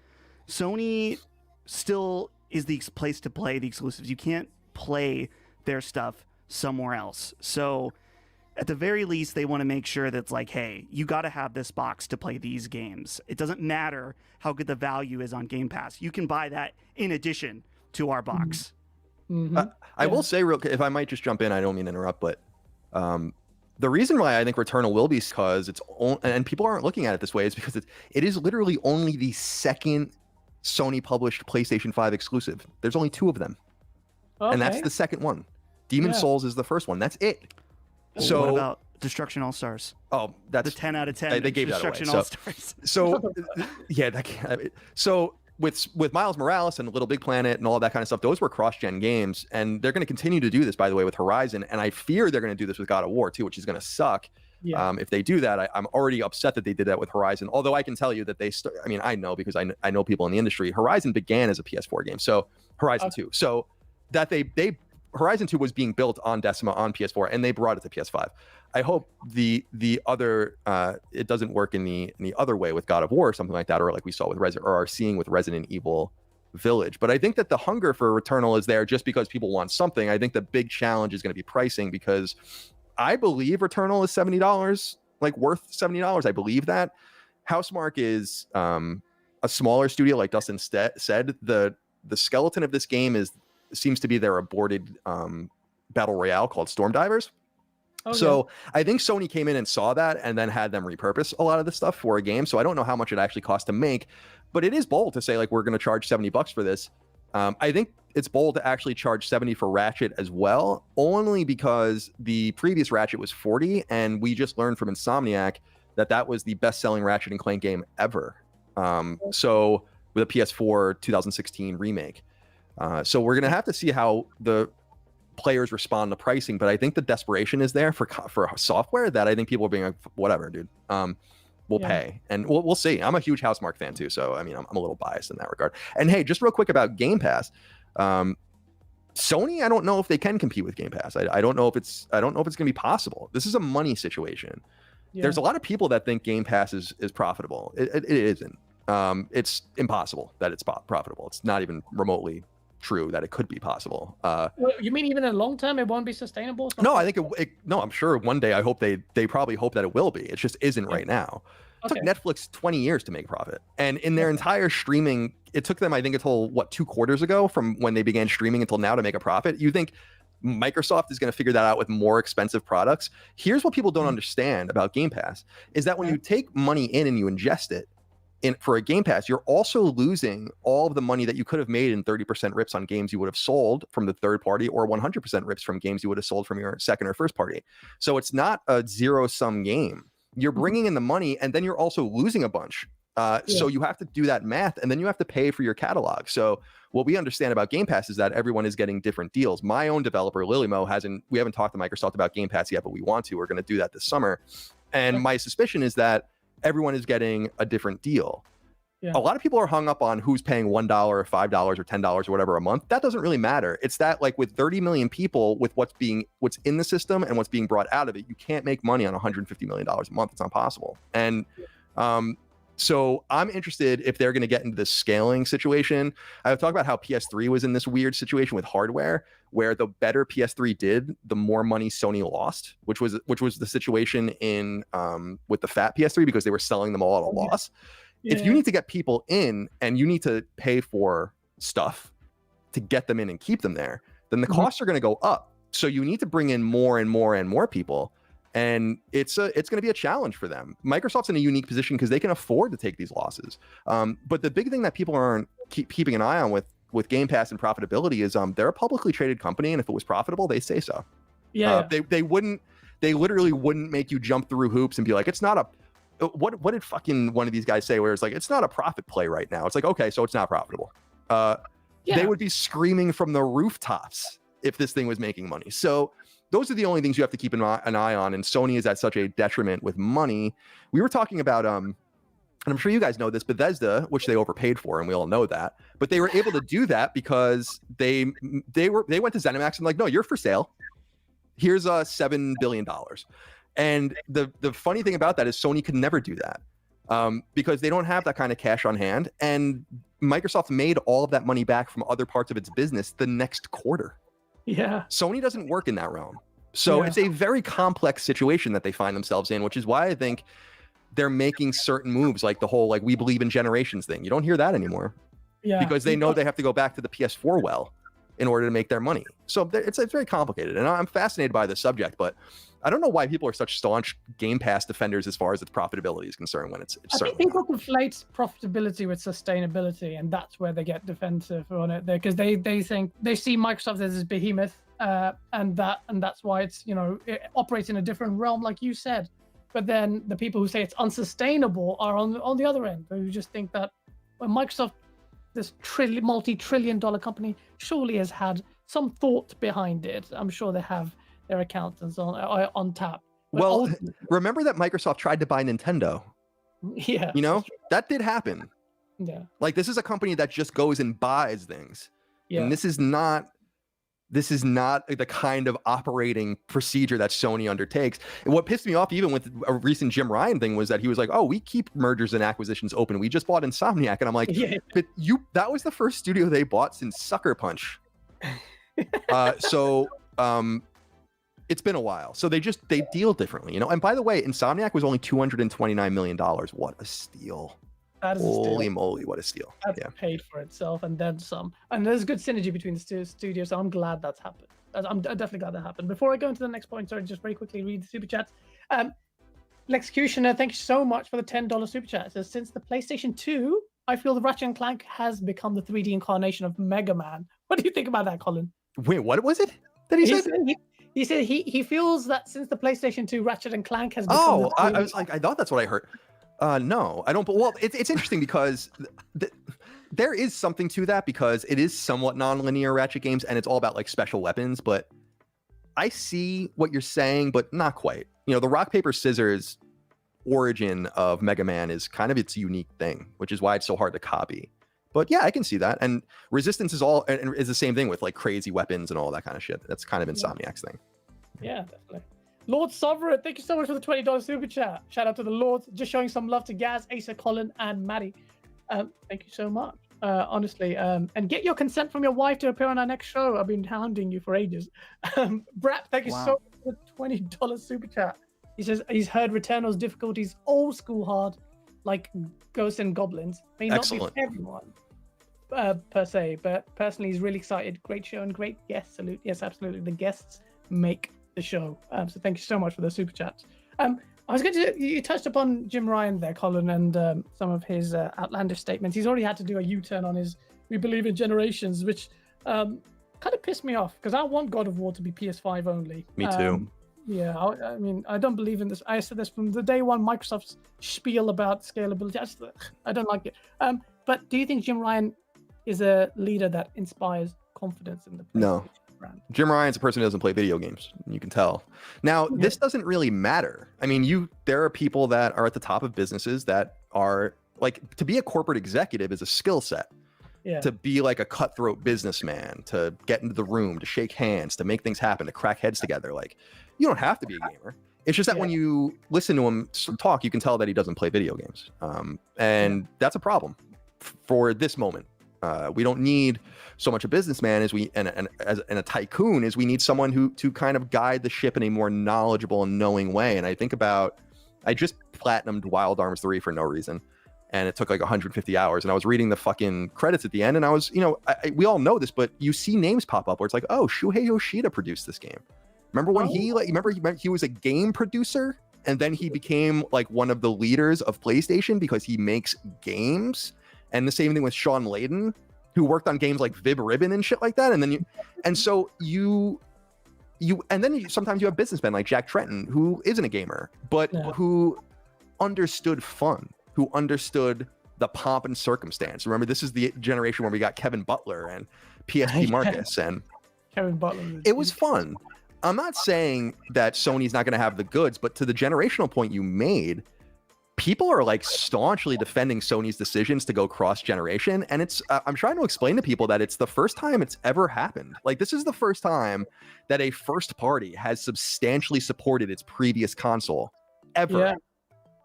Sony still is the place to play the exclusives. You can't play their stuff somewhere else. So at the very least, they want to make sure that it's like, hey, you got to have this box to play these games. It doesn't matter how good the value is on Game Pass. You can buy that in addition to our box. I will say, real quick, if I might just jump in, I don't mean to interrupt, but the reason why I think Returnal will be because and people aren't looking at it this way, is because it is literally only the second Sony published PlayStation 5 exclusive. There's only 2 of them. Okay. And that's the second one. Demon Souls is the first one. That's it. So what about Destruction All Stars? Oh, that's the 10 out of 10. They gave Destruction that away. All Stars. So yeah, so with Miles Morales and Little Big Planet and all that kind of stuff, those were cross-gen games, and they're going to continue to do this, by the way, with Horizon, and I fear they're going to do this with God of War too, which is going to suck. Yeah. If they do that, I'm already upset that they did that with Horizon. Although I can tell you that I know because I know people in the industry. Horizon began as a PS4 game, so Horizon 2. So that they Horizon 2 was being built on Decima on PS4, and they brought it to PS5. I hope the other it doesn't work in the other way with God of War or something like that, or like we saw with or are seeing with Resident Evil Village. But I think that the hunger for Returnal is there just because people want something. I think the big challenge is going to be pricing, because I believe Returnal is $70, like worth $70. I believe that. Housemarque is a smaller studio, like Dustin said. The skeleton of this game seems to be their aborted battle royale called Storm Divers. So I think Sony came in and saw that and then had them repurpose a lot of the stuff for a game. So I don't know how much it actually costs to make, but it is bold to say, like, we're going to charge $70 for this. I think it's bold to actually charge $70 for Ratchet as well, only because the previous Ratchet was $40, and we just learned from Insomniac that was the best-selling Ratchet and Clank game ever. So with a PS4 2016 remake. So we're going to have to see how the players respond to pricing, but I think the desperation is there for software that I think people are being like, whatever, dude, we'll pay, and we'll see. I'm a huge Housemarque fan too, so I mean, I'm a little biased in that regard. And hey, just real quick about Game Pass, Sony, I don't know if they can compete with Game Pass. I don't know if it's going to be possible. This is a money situation. There's a lot of people that think Game Pass is profitable. It isn't. It's impossible that it's profitable. It's not even remotely true that it could be possible. Well, you mean even in the long term it won't be sustainable? No, I think no, I'm sure one day, I hope they probably hope that it will be. It just isn't right now. It took Netflix 20 years to make profit, and in their entire streaming, it took them, I think, until 2 quarters ago from when they began streaming until now to make a profit. You think Microsoft is going to figure that out with more expensive products? Here's what people don't understand about Game Pass is that when you take money in and you ingest it for a Game Pass, you're also losing all of the money that you could have made in 30% rips on games you would have sold from the third party, or 100% rips from games you would have sold from your second or first party. So it's not a zero-sum game. You're bringing in the money, and then you're also losing a bunch. So you have to do that math, and then you have to pay for your catalog. So what we understand about Game Pass is that everyone is getting different deals. My own developer, Lilymo, we haven't talked to Microsoft about Game Pass yet, but we want to. We're going to do that this summer. And my suspicion is that everyone is getting a different deal. A lot of people are hung up on who's paying $1 or $5 or $10 or whatever a month. That doesn't really matter. It's that, like, with 30 million people, with what's in the system and what's being brought out of it, you can't make money on $150 million a month. It's not possible. And so I'm interested if they're going to get into this scaling situation. I've talked about how PS3 was in this weird situation with hardware, where the better PS3 did, the more money Sony lost, which was the situation in with the fat PS3, because they were selling them all at a loss. If you need to get people in and you need to pay for stuff to get them in and keep them there, then the costs are going to go up. So you need to bring in more and more and more people. And it's going to be a challenge for them. Microsoft's in a unique position because they can afford to take these losses. But the big thing that people aren't keeping an eye on with Game Pass and profitability is they're a publicly traded company. And if it was profitable, they say so. They literally wouldn't make you jump through hoops and be like, it's not a, what did fucking one of these guys say where it's like, it's not a profit play right now. It's like, okay, so it's not profitable. They would be screaming from the rooftops if this thing was making money. So those are the only things you have to keep an eye on. And Sony is at such a detriment with money. We were talking about, and I'm sure you guys know this, Bethesda, which they overpaid for, and we all know that, but they were able to do that because they went to ZeniMax and like, no, you're for sale. Here's $7 billion. And the funny thing about that is Sony could never do that because they don't have that kind of cash on hand. And Microsoft made all of that money back from other parts of its business the next quarter. Yeah. Sony doesn't work in that realm. So Yeah. it's a very complex situation that they find themselves in, which is why I think they're making certain moves, like the whole like we believe in generations thing. You don't hear that anymore Yeah. because they know they have to go back to the PS4 well in order to make their money. So it's very complicated, and I'm fascinated by the subject, but I don't know why people are such staunch Game Pass defenders as far as its profitability is concerned when it's I think certainly people conflate profitability with sustainability, and that's where they get defensive on it. Because they think they see Microsoft as this behemoth, and that's why it's it operates in a different realm, like you said. But then the people who say it's unsustainable are on the other end, who just think that when Microsoft, this multi-trillion-dollar company, surely has had some thought behind it. I'm sure they have their accountants on tap. But well. ultimately- Remember that Microsoft tried to buy Nintendo. yeah, That did happen. yeah, Like this is a company that just goes and buys things, yeah. and this is not the kind of operating procedure that Sony undertakes. And what pissed me off even with a recent Jim Ryan thing was that he was like, oh, we keep mergers and acquisitions open. We just bought Insomniac. And I'm like, Yeah. but that was the first studio they bought since Sucker Punch. It's been a while. So they deal differently, And by the way, Insomniac was only $229 million. What a steal. That is a Holy steal. moly, what a steal. That's Yeah. paid for itself and then some. And there's good synergy between the studios, so I'm glad that's happened. I'm definitely glad that happened. Before I go into the next point, sorry, just very quickly read the super chats. Lexecutioner, thank you so much for the $10 super chat. It says, since the PlayStation 2, I feel the Ratchet and Clank has become the 3D incarnation of Mega Man. What do you think about that, Colin? Wait, what was it that he said? He said he feels that since the PlayStation 2, Ratchet and Clank has become the 3D I was like, I thought that's what I heard. No, I don't. Well, it's interesting because there is something to that because it is somewhat non-linear Ratchet games and it's all about like special weapons. But I see what you're saying, but not quite. The rock, paper, scissors origin of Mega Man is kind of its unique thing, which is why it's so hard to copy. But yeah, I can see that. And Resistance is the same thing with like crazy weapons and all that kind of shit. That's kind of Insomniac's thing. Yeah, definitely. Lord Sovereign, thank you so much for the $20 super chat. Shout out to the Lords, just showing some love to Gaz, Asa, Colin, and Maddie. Thank you so much. Honestly, and get your consent from your wife to appear on our next show. I've been hounding you for ages. Brap, thank you so much for the $20 super chat. He says he's heard Returnal's difficulties old school hard, like Ghosts and Goblins. May not Excellent. be for everyone, per se, but personally, he's really excited. Great show and great guest. Salute. Yes, absolutely. The guests make the show. So thank you so much for the super chats. I was going to, you touched upon Jim Ryan there, Colin, and some of his outlandish statements. He's already had to do a U-turn on his "we believe in generations," which kind of pissed me off because I want God of War to be PS5 only. Me too. Yeah, I mean, I don't believe in this. I said this from the day one. Microsoft's spiel about scalability. I don't like it. But do you think Jim Ryan is a leader that inspires confidence in the No. brand? Jim Ryan's a person who doesn't play video games. You can tell. Now, this doesn't really matter. I mean, there are people that are at the top of businesses that are like, to be a corporate executive is a skill set. Yeah. To be like a cutthroat businessman, to get into the room, to shake hands, to make things happen, to crack heads together. Like, you don't have to be a gamer. It's just that when you listen to him talk, you can tell that he doesn't play video games. And that's a problem for this moment. We don't need so much a businessman as a tycoon as we need someone who to kind of guide the ship in a more knowledgeable and knowing way. And I think I just platinumed Wild Arms 3 for no reason. And it took like 150 hours. And I was reading the fucking credits at the end. And I was, we all know this, but you see names pop up where it's like, oh, Shuhei Yoshida produced this game. Remember when he was a game producer and then he became like one of the leaders of PlayStation because he makes games. And the same thing with Sean Layden, who worked on games like Vib Ribbon and shit like that. And then sometimes you have businessmen like Jack Tretton, who isn't a gamer, but who understood fun, who understood the pomp and circumstance. Remember, this is the generation where we got Kevin Butler and PSP Marcus, and Kevin Butler. It was fun. I'm not saying that Sony's not going to have the goods, but to the generational point you made, people are like staunchly defending Sony's decisions to go cross-generation. And it's, I'm trying to explain to people that it's the first time it's ever happened. Like, this is the first time that a first party has substantially supported its previous console ever.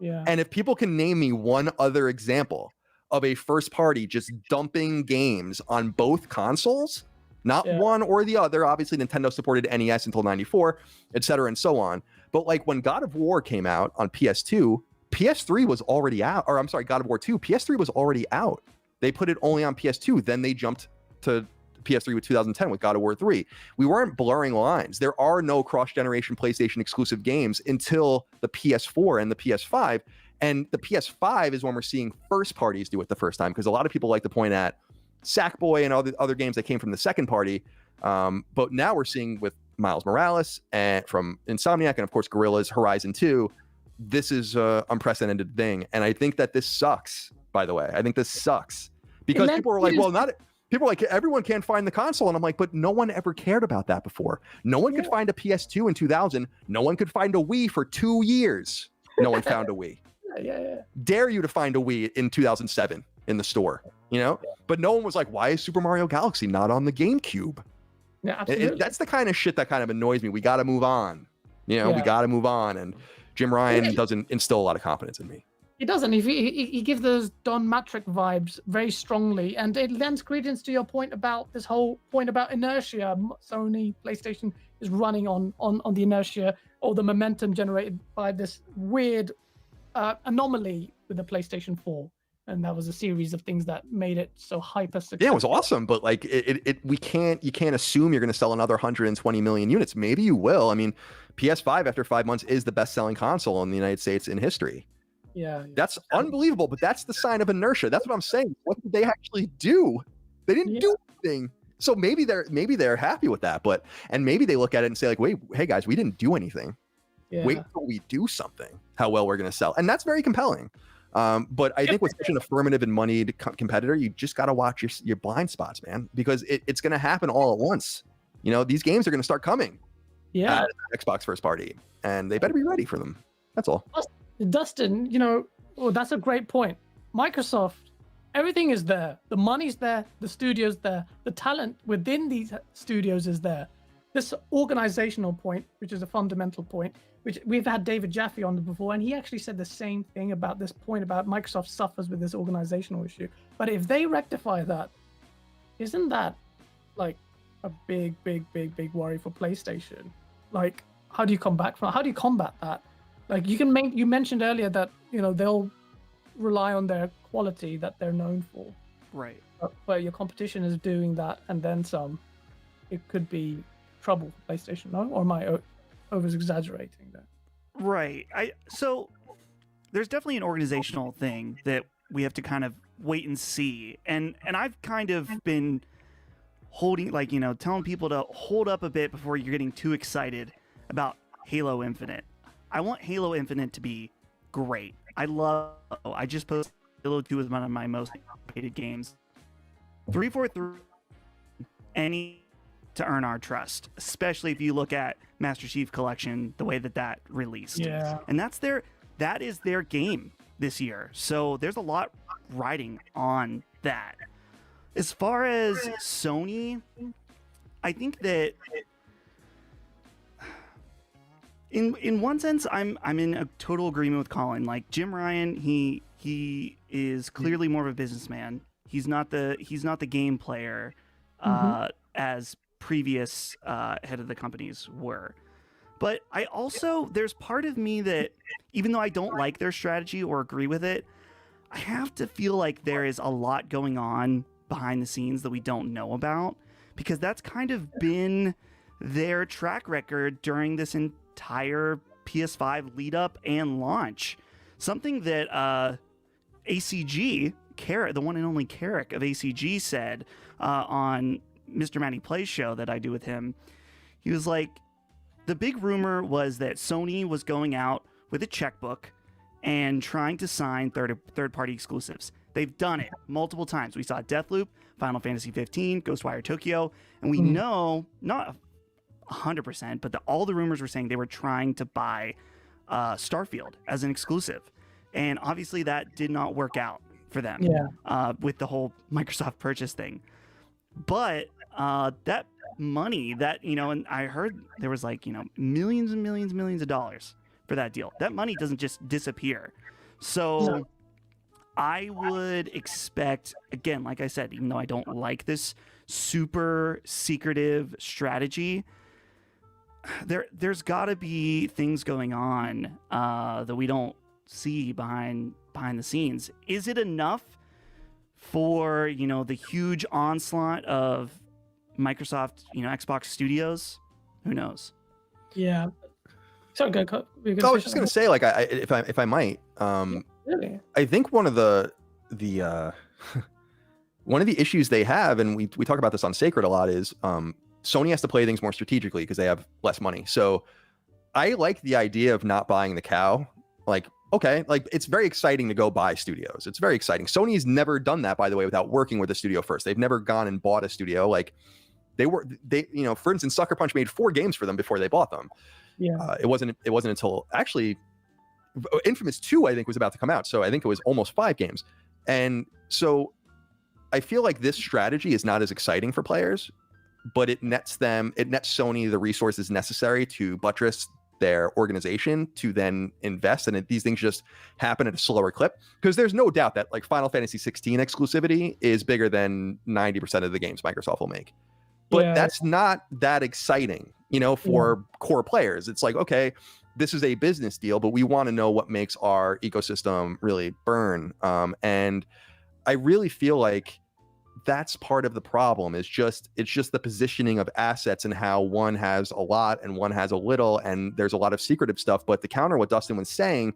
Yeah. And if people can name me one other example of a first party just dumping games on both consoles, Not one or the other. Obviously, Nintendo supported NES until 94, etc., and so on. But like when God of War came out on PS2, PS3 was already out. Or I'm sorry, God of War 2, PS3 was already out. They put it only on PS2. Then they jumped to PS3 with 2010 with God of War 3. We weren't blurring lines. There are no cross-generation PlayStation exclusive games until the PS4 and the PS5. And the PS5 is when we're seeing first parties do it the first time, because a lot of people like to point at Sackboy and all the other games that came from the second party. But now we're seeing with Miles Morales and from Insomniac and of course Guerrilla's Horizon 2, this is an unprecedented thing. And I think that this sucks, by the way. I think this sucks because people are like, well, people are like, everyone can't find the console. And I'm like, but no one ever cared about that before. No one could find a PS2 in 2000. No one could find a Wii for 2 years. No one found a Wii. Dare you to find a Wii in 2007 in the store, you know? But no one was like, why is Super Mario Galaxy not on the GameCube? Yeah, absolutely. That's the kind of shit that kind of annoys me. We got to move on. You know, we got to move on. And Jim Ryan doesn't instill a lot of confidence in me. He doesn't. He gives those Don Matrick vibes very strongly, and it lends credence to your point about this whole point about inertia. Sony, PlayStation is running on the inertia or the momentum generated by this weird anomaly with the PlayStation 4, and that was a series of things that made it so hyper successful. Yeah, it was awesome, but like you can't assume you're going to sell another 120 million units. Maybe you will. I mean, PS5 after 5 months is the best-selling console in the United States in history. Yeah, that's unbelievable, but that's the sign of inertia. That's what I'm saying. What did they actually do? They didn't do anything. So maybe they're happy with that, and maybe they look at it and say like, wait, hey guys, we didn't do anything. Wait until we do something, how well we're going to sell. And that's very compelling. But I think with such an affirmative and moneyed competitor, you just got to watch your blind spots, man, because it's going to happen all at once. You know, these games are going to start coming. Yeah. Xbox first party, and they better be ready for them. That's all. Dustin, you know, that's a great point. Microsoft, everything is there. The money's there. The studio's there. The talent within these studios is there. This organizational point, which is a fundamental point, which we've had David Jaffe on before, and he actually said the same thing about this point about Microsoft suffers with this organizational issue. But if they rectify that, isn't that like a big worry for PlayStation? Like, how do you combat that? Like you mentioned earlier that, you know, they'll rely on their quality that they're known for. Right. But your competition is doing that and then some. It could be trouble for PlayStation, no? Or am I over-exaggerating that? Right. So there's definitely an organizational thing that we have to kind of wait and see. And I've kind of been holding, like, you know, telling people to hold up a bit before you're getting too excited about Halo Infinite. I want Halo Infinite to be great. I just posted Halo 2 as one of my most hated games. 343 any to earn our trust, especially if you look at Master Chief Collection, the way that released. Yeah. And that is their game this year. So there's a lot riding on that. As far as Sony, I think that in one sense, I'm in a total agreement with Colin. Like Jim Ryan, he is clearly more of a businessman. He's not the game player as previous head of the companies were. But I also, there's part of me that even though I don't like their strategy or agree with it, I have to feel like there is a lot going on behind the scenes that we don't know about, because that's kind of been their track record during this entire PS5 lead up and launch. Something that ACG, the one and only Carrick of ACG, said on Mr. Matty Plays show that I do with him. He was like, the big rumor was that Sony was going out with a checkbook and trying to sign third-party exclusives. They've done it multiple times. We saw Deathloop, Final Fantasy 15, Ghostwire Tokyo, and we know, not 100%, but all the rumors were saying they were trying to buy Starfield as an exclusive. And obviously that did not work out for them with the whole Microsoft purchase thing. But that money that, you know, and I heard there was like, you know, millions and millions and millions of dollars for that deal. That money doesn't just disappear. So I would expect, again, like I said, even though I don't like this super secretive strategy, there's got to be things going on that we don't see behind the scenes. Is it enough for, the huge onslaught of Microsoft, Xbox Studios? Who knows? Yeah. So go. I was just gonna say, like, if I might, Really? I think one of the one of the issues they have, and we talk about this on Sacred a lot, is Sony has to play things more strategically because they have less money. So I like the idea of not buying the cow. Like, okay, like it's very exciting to go buy studios. It's very exciting. Sony's never done that, by the way, without working with a studio first. They've never gone and bought a studio. Like they for instance, Sucker Punch made 4 games for them before they bought them. Yeah. It wasn't until actually Infamous 2, I think, was about to come out. So I think it was almost 5 games. And so I feel like this strategy is not as exciting for players, but it nets Sony the resources necessary to buttress their organization to then invest. And these things just happen at a slower clip, because there's no doubt that like Final Fantasy 16 exclusivity is bigger than 90% of the games Microsoft will make. But that's not that exciting, for core players. It's like, okay, this is a business deal, but we want to know what makes our ecosystem really burn. And I really feel like that's part of the problem. It's just the positioning of assets and how one has a lot and one has a little, and there's a lot of secretive stuff. But to counter what Dustin was saying,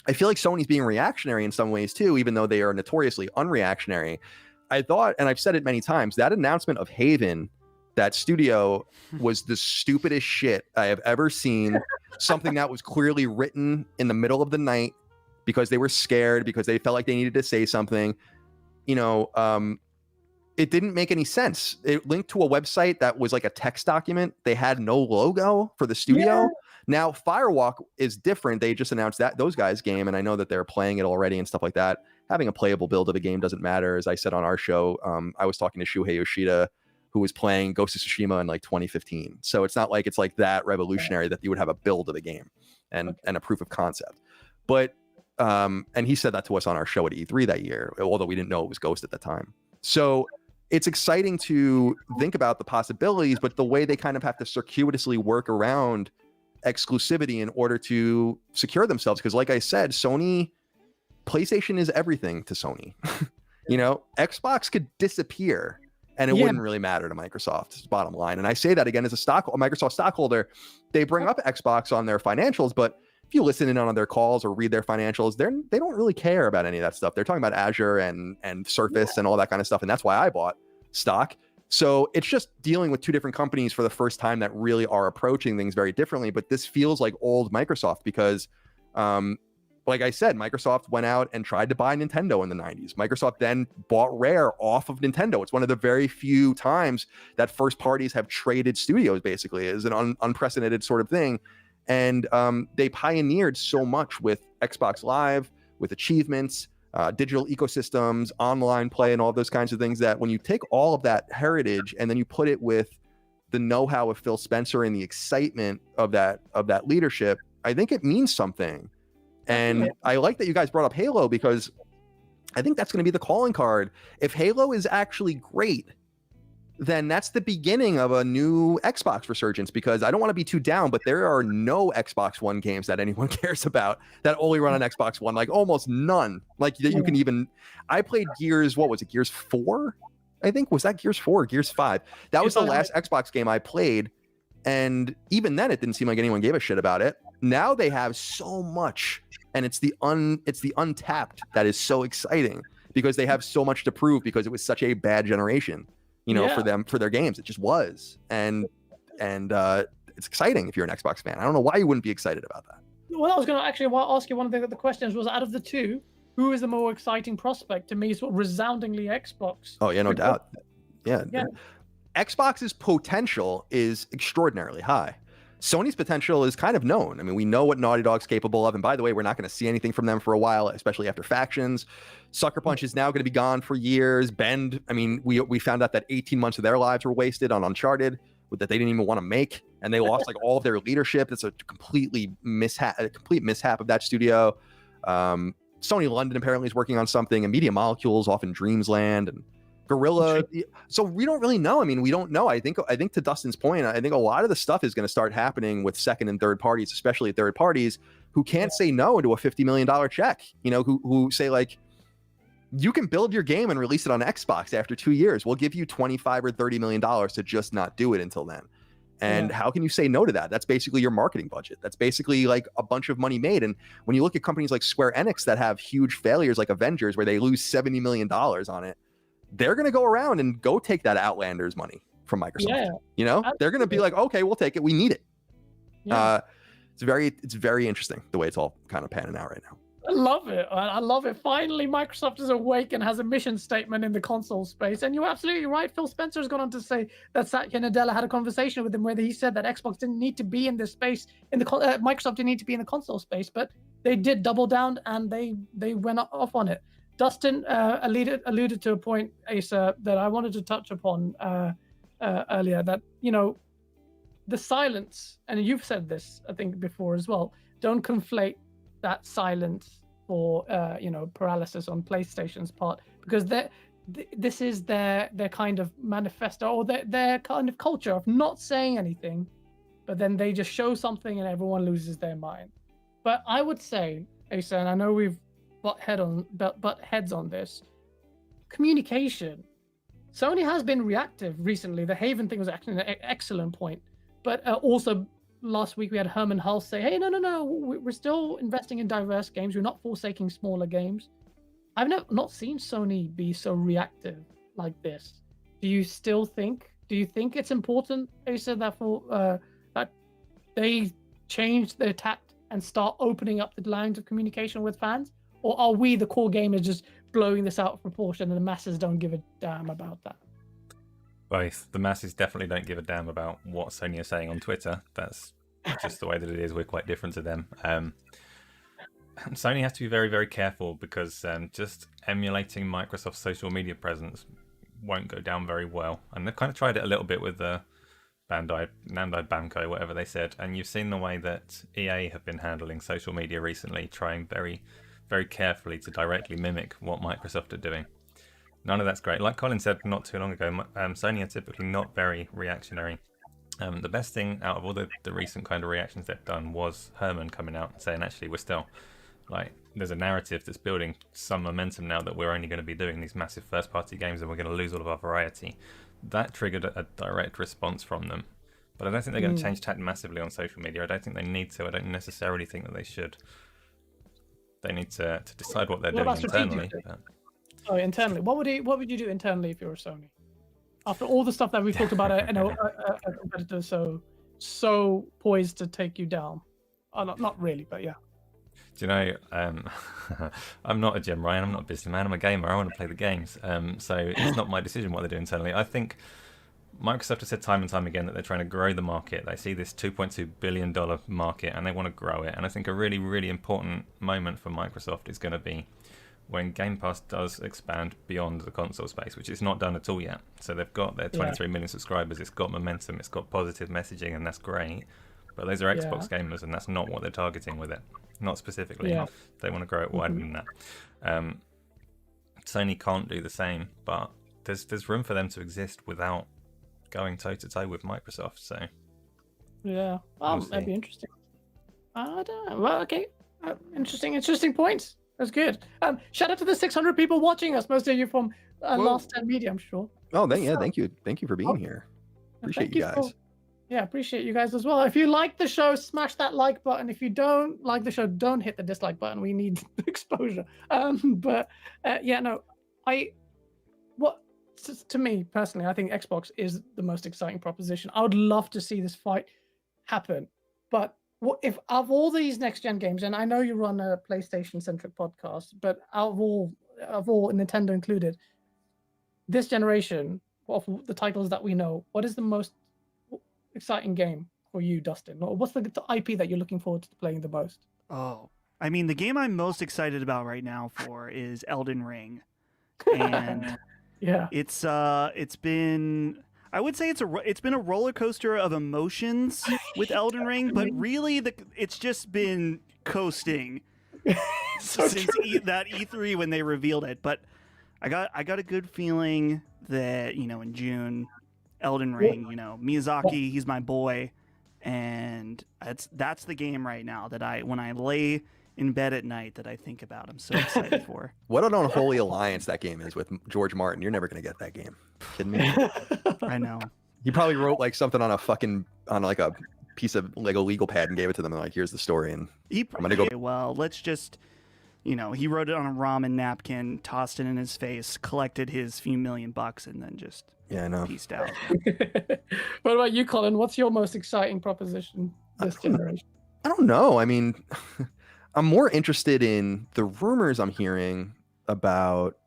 I feel like Sony's being reactionary in some ways too, even though they are notoriously unreactionary. I thought, and I've said it many times, that announcement of Haven, that studio, was the stupidest shit I have ever seen. Something that was clearly written in the middle of the night because they were scared, because they felt like they needed to say something. It didn't make any sense. It linked to a website that was like a text document. They had no logo for the studio. Now Firewalk is different. They just announced those guys' game, and I know that they're playing it already and stuff like that. Having a playable build of a game doesn't matter. As I said on our show, I was talking to Shuhei Yoshida, who was playing Ghost of Tsushima in like 2015. So it's not like it's like that revolutionary that you would have a build of a game and a proof of concept. But and he said that to us on our show at E3 that year, although we didn't know it was Ghost at the time. So it's exciting to think about the possibilities, but the way they kind of have to circuitously work around exclusivity in order to secure themselves. Because like I said, PlayStation is everything to Sony. Xbox could disappear and it wouldn't really matter to Microsoft's bottom line. And I say that again as a Microsoft stockholder. They bring up Xbox on their financials, but if you listen in on their calls or read their financials, they don't really care about any of that stuff. They're talking about Azure and Surface and all that kind of stuff. And that's why I bought stock. So it's just dealing with two different companies for the first time that really are approaching things very differently. But this feels like old Microsoft because, like I said, Microsoft went out and tried to buy Nintendo in the 90s. Microsoft then bought Rare off of Nintendo. It's one of the very few times that first parties have traded studios, basically. It's an unprecedented sort of thing. And they pioneered so much with Xbox Live, with achievements, digital ecosystems, online play, and all those kinds of things, that when you take all of that heritage and then you put it with the know-how of Phil Spencer and the excitement of that leadership, I think it means something. And I like that you guys brought up Halo, because I think that's going to be the calling card. If Halo is actually great, then that's the beginning of a new Xbox resurgence, because I don't want to be too down, but there are no Xbox One games that anyone cares about that only run on Xbox One, like almost none. Like you can even, I played Gears, what was it? Gears 4? I think, was that Gears 4 or Gears 5? That was the last Xbox game I played. And even then it didn't seem like anyone gave a shit about it. Now they have so much, and it's the untapped that is so exciting, because they have so much to prove, because it was such a bad generation. For them, for their games, it just was, and it's exciting if you're an Xbox fan. I don't know why you wouldn't be excited about that. Well, I was going to actually ask you, one of the questions was, out of the two, who is the more exciting prospect? To me, sort of resoundingly Xbox. Oh yeah, no doubt. Yeah. Xbox's potential is extraordinarily high. Sony's potential is kind of known. I mean, we know what Naughty Dog's capable of. And by the way, we're not going to see anything from them for a while, especially after Factions. Sucker Punch is now going to be gone for years. Bend, I mean, we found out that 18 months of their lives were wasted on Uncharted that they didn't even want to make. And they lost like all of their leadership. It's a complete mishap of that studio. Sony London apparently is working on something, and Media Molecules off in Dreamsland, and Gorilla. So we don't really know. I mean, we don't know. I think to Dustin's point, I think a lot of the stuff is going to start happening with second and third parties, especially third parties who can't say no to a $50 million check, who say like, you can build your game and release it on Xbox after 2 years. We'll give you $25 or $30 million to just not do it until then. And how can you say no to that? That's basically your marketing budget. That's basically like a bunch of money made. And when you look at companies like Square Enix that have huge failures like Avengers, where they lose $70 million on it, they're going to go around and go take that Outlanders money from Microsoft. They're going to be like, okay, we'll take it. We need it. It's very interesting the way it's all kind of panning out right now. I love it. I love it. Finally, Microsoft is awake and has a mission statement in the console space. And you're absolutely right. Phil Spencer has gone on to say that Satya Nadella had a conversation with him where he said that Xbox didn't need to be in this space, Microsoft didn't need to be in the console space, but they did double down and they went off on it. Dustin alluded to a point, Asa, that I wanted to touch upon earlier, that, the silence, and you've said this, I think, before as well, don't conflate that silence for, paralysis on PlayStation's part, because this is their kind of manifesto, or their kind of culture of not saying anything, but then they just show something and everyone loses their mind. But I would say, Asa, and I know we've butt heads on this, communication. Sony has been reactive recently. The Haven thing was actually an excellent point, but also last week we had Herman Hulse say, hey, no, we're still investing in diverse games, we're not forsaking smaller games. I've not seen Sony be so reactive like this. Do you think it's important, Asa, that they change their tact and start opening up the lines of communication with fans? Or are we, the core gamers, just blowing this out of proportion and the masses don't give a damn about that? Both. The masses definitely don't give a damn about what Sony are saying on Twitter. That's just the way that it is. We're quite different to them. Sony has to be very, very careful, because just emulating Microsoft's social media presence won't go down very well. And they've kind of tried it a little bit with the Namdai Bamco, whatever they said. And you've seen the way that EA have been handling social media recently, trying very, very carefully to directly mimic what Microsoft are doing. None of that's great. Like Colin said not too long ago, Sony are typically not very reactionary. The best thing out of all the recent kind of reactions they've done was Herman coming out and saying, actually, we're still, there's a narrative that's building some momentum now that we're only going to be doing these massive first-party games and we're going to lose all of our variety. That triggered a direct response from them. But I don't think they're going to change tack massively on social media. I don't think they need to. I don't necessarily think that they should. They need to decide what they're doing internally. Oh, internally. What would you do internally if you were Sony? After all the stuff that we've talked about, a competitor so poised to take you down. Oh, not really, but yeah. Do you know, I'm not a Jim Ryan, I'm not a businessman, I'm a gamer, I want to play the games. So it's not my decision what they do internally. I think Microsoft has said time and time again that they're trying to grow the market. They see this $2.2 billion market and they want to grow it. And I think a really, really important moment for Microsoft is going to be when Game Pass does expand beyond the console space, which it's not done at all yet. So they've got their 23 million subscribers, it's got momentum, it's got positive messaging, and that's great. But those are Xbox gamers, and that's not what they're targeting with it. Not specifically. Yeah. They want to grow it wider than that. Sony can't do the same, but there's room for them to exist without going toe-to-toe with Microsoft. So yeah, that'd be interesting. I don't know. Well, okay. Interesting points. That's good. Shout out to the 600 people watching us. Most of you from Last 10 Media, I'm sure. Oh, thank you for being here. Appreciate you guys. Appreciate you guys as well. If you like the show, smash that like button. If you don't like the show, don't hit the dislike button. We need exposure. To me personally, I think Xbox is the most exciting proposition. I would love to see this fight happen. But if of all these next gen games, and I know you run a PlayStation centric podcast, but out of all, Nintendo included, this generation of the titles that we know, what is the most exciting game for you, Dustin? Or what's the IP that you're looking forward to playing the most? Oh, I mean, the game I'm most excited about right now for is Elden Ring, and yeah, it's been, I would say it's been a roller coaster of emotions with Elden Ring, but really it's just been coasting since that E3 when they revealed it. But I got a good feeling that, in June, Elden Ring, Miyazaki, he's my boy, and that's the game right now that when I lay in bed at night that I think about. I'm so excited for. What an unholy alliance that game is with George Martin. You're never gonna get that game. Kidding me? I know. He probably wrote like something on a piece of Lego legal pad and gave it to them. And like, here's the story, and I'm gonna go. Well, let's just, he wrote it on a ramen napkin, tossed it in his face, collected his few $1,000,000, and then just peaced out. What about you, Colin? What's your most exciting proposition this generation? I don't know. I mean, I'm more interested in the rumors I'm hearing about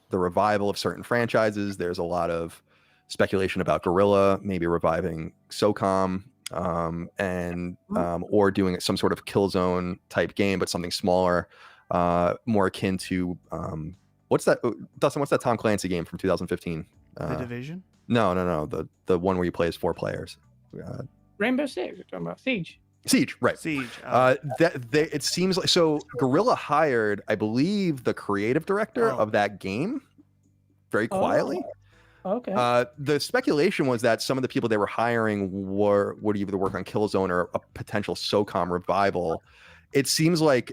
the revival of certain franchises. There's a lot of speculation about Guerrilla maybe reviving SOCOM, or doing some sort of Killzone type game, but something smaller, more akin to what's that, Dustin? What's that Tom Clancy game from 2015? The Division? No. The one where you play as 4 players. Rainbow Six. We're talking about Siege. Siege, right? Siege. It seems like Guerrilla hired, I believe, the creative director of that game very quietly. Okay. The speculation was that some of the people they were hiring would either work on Killzone or a potential SOCOM revival. It seems like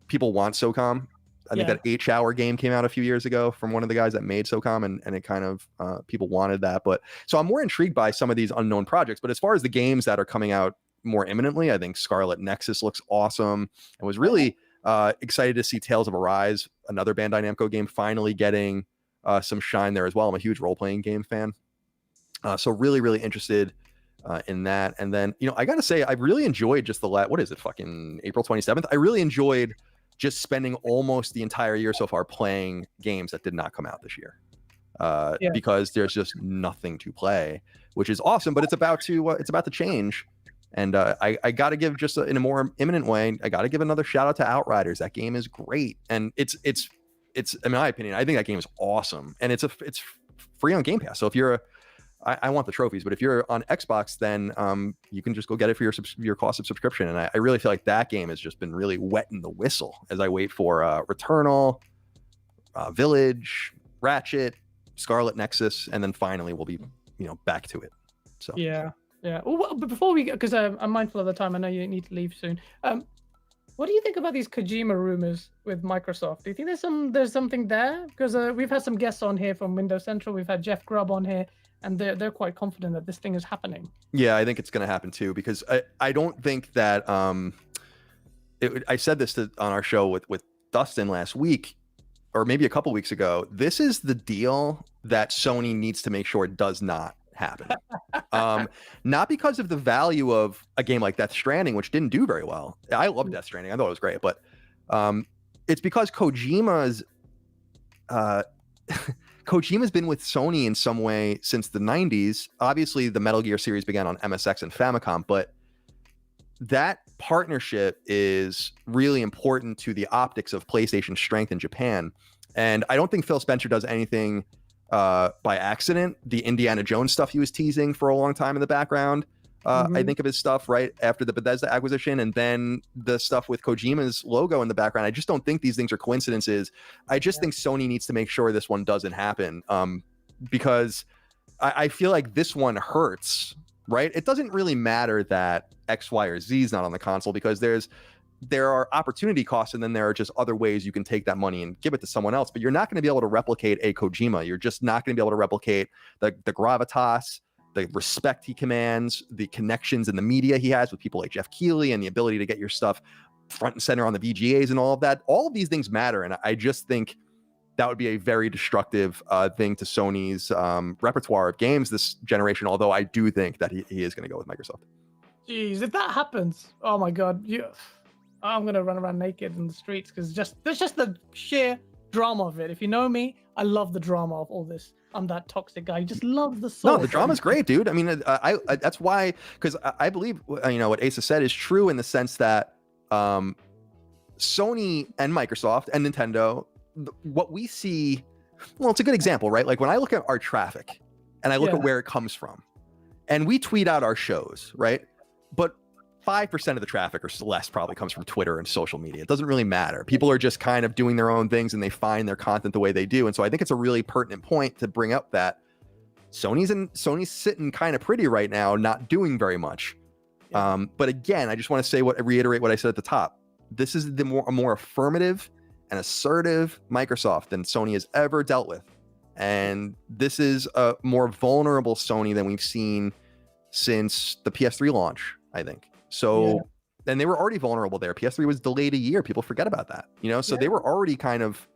people want SOCOM. I think that 8-hour game came out a few years ago from one of the guys that made SOCOM, and it kind of people wanted that. But so I'm more intrigued by some of these unknown projects. But as far as the games that are coming out more imminently, I think Scarlet Nexus looks awesome. I was really excited to see Tales of Arise, another Bandai Namco game, finally getting some shine there as well. I'm a huge role-playing game fan. So really, really interested in that. And then, I got to say, I really enjoyed just fucking April 27th? I really enjoyed just spending almost the entire year so far playing games that did not come out this year. Because there's just nothing to play, which is awesome, but it's about to change. And I got to give, just in a more imminent way, I got to give another shout out to Outriders. That game is great. And it's in my opinion, I think that game is awesome, and it's free on Game Pass. So if you're I want the trophies, but if you're on Xbox, then you can just go get it for your cost of subscription. And I really feel like that game has just been really wetting the whistle as I wait for Returnal, Village, Ratchet, Scarlet Nexus, and then finally we'll be back to it. So yeah. Well, but before we go, because I'm mindful of the time, I know you need to leave soon. What do you think about these Kojima rumors with Microsoft? Do you think there's something there? Because we've had some guests on here from Windows Central. We've had Jeff Grubb on here, and they're quite confident that this thing is happening. Yeah, I think it's going to happen too, because I don't think that I said this on our show with Dustin last week, or maybe a couple weeks ago. This is the deal that Sony needs to make sure it does not happen. Not because of the value of a game like Death Stranding, which didn't do very well. I love Death Stranding. I thought it was great, but it's because Kojima's been with Sony in some way since the 90s. Obviously, the Metal Gear series began on MSX and Famicom, but that partnership is really important to the optics of PlayStation's strength in Japan. And I don't think Phil Spencer does anything by accident. The Indiana Jones stuff he was teasing for a long time in the background. I think of his stuff right after the Bethesda acquisition, and then the stuff with Kojima's logo in the background. I just don't think these things are coincidences. I just think Sony needs to make sure this one doesn't happen, because I feel like this one hurts, right? It doesn't really matter that X, Y, or Z is not on the console, because there are opportunity costs, and then there are just other ways you can take that money and give it to someone else. But you're not going to be able to replicate a Kojima. You're just not going to be able to replicate the gravitas, the respect he commands, the connections in the media he has with people like Jeff Keighley, and the ability to get your stuff front and center on the VGAs and all of that. All of these things matter, and I just think that would be a very destructive thing to Sony's repertoire of games this generation, although I do think that he is going to go with Microsoft. Jeez, if that happens, oh my God, I'm going to run around naked in the streets, because there's just the sheer drama of it. If you know me, I love the drama of all this. I'm that toxic guy. You just love the soul. No, the drama's great, dude. I mean, I that's why, because I believe what Asa said is true in the sense that Sony and Microsoft and Nintendo, what we see, well, it's a good example, right? Like when I look at our traffic and I look at where it comes from, and we tweet out our shows, right? But 5% of the traffic or less probably comes from Twitter and social media. It doesn't really matter. People are just kind of doing their own things and they find their content the way they do. And so I think it's a really pertinent point to bring up that Sony's sitting kind of pretty right now, not doing very much. But again, I just want to reiterate what I said at the top. This is a more affirmative and assertive Microsoft than Sony has ever dealt with. And this is a more vulnerable Sony than we've seen since the PS3 launch, I think. So, and they were already vulnerable there. PS3 was delayed a year. People forget about that, so they were already kind of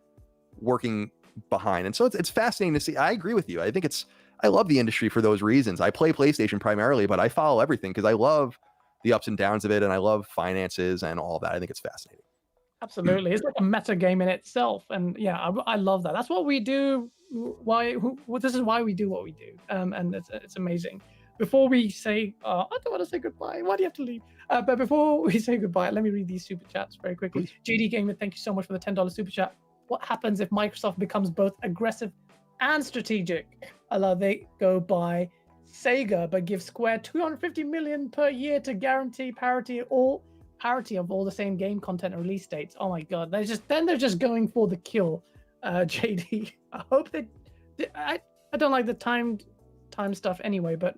working behind. And so it's fascinating to see. I agree with you. I love the industry for those reasons. I play PlayStation primarily, but I follow everything because I love the ups and downs of it. And I love finances and all that. I think it's fascinating. Absolutely. It's like a meta game in itself. And I love that. That's what we do. This is why we do what we do. And it's amazing. Before we say, I don't want to say goodbye. Why do you have to leave? But before we say goodbye, let me read these super chats very quickly. JD Gamer, thank you so much for the $10 super chat. What happens if Microsoft becomes both aggressive and strategic? They go by Sega, but give Square $250 million per year to guarantee parity of all the same game content and release dates. Oh my God, they're just going for the kill. JD, I hope I don't like the time stuff anyway, but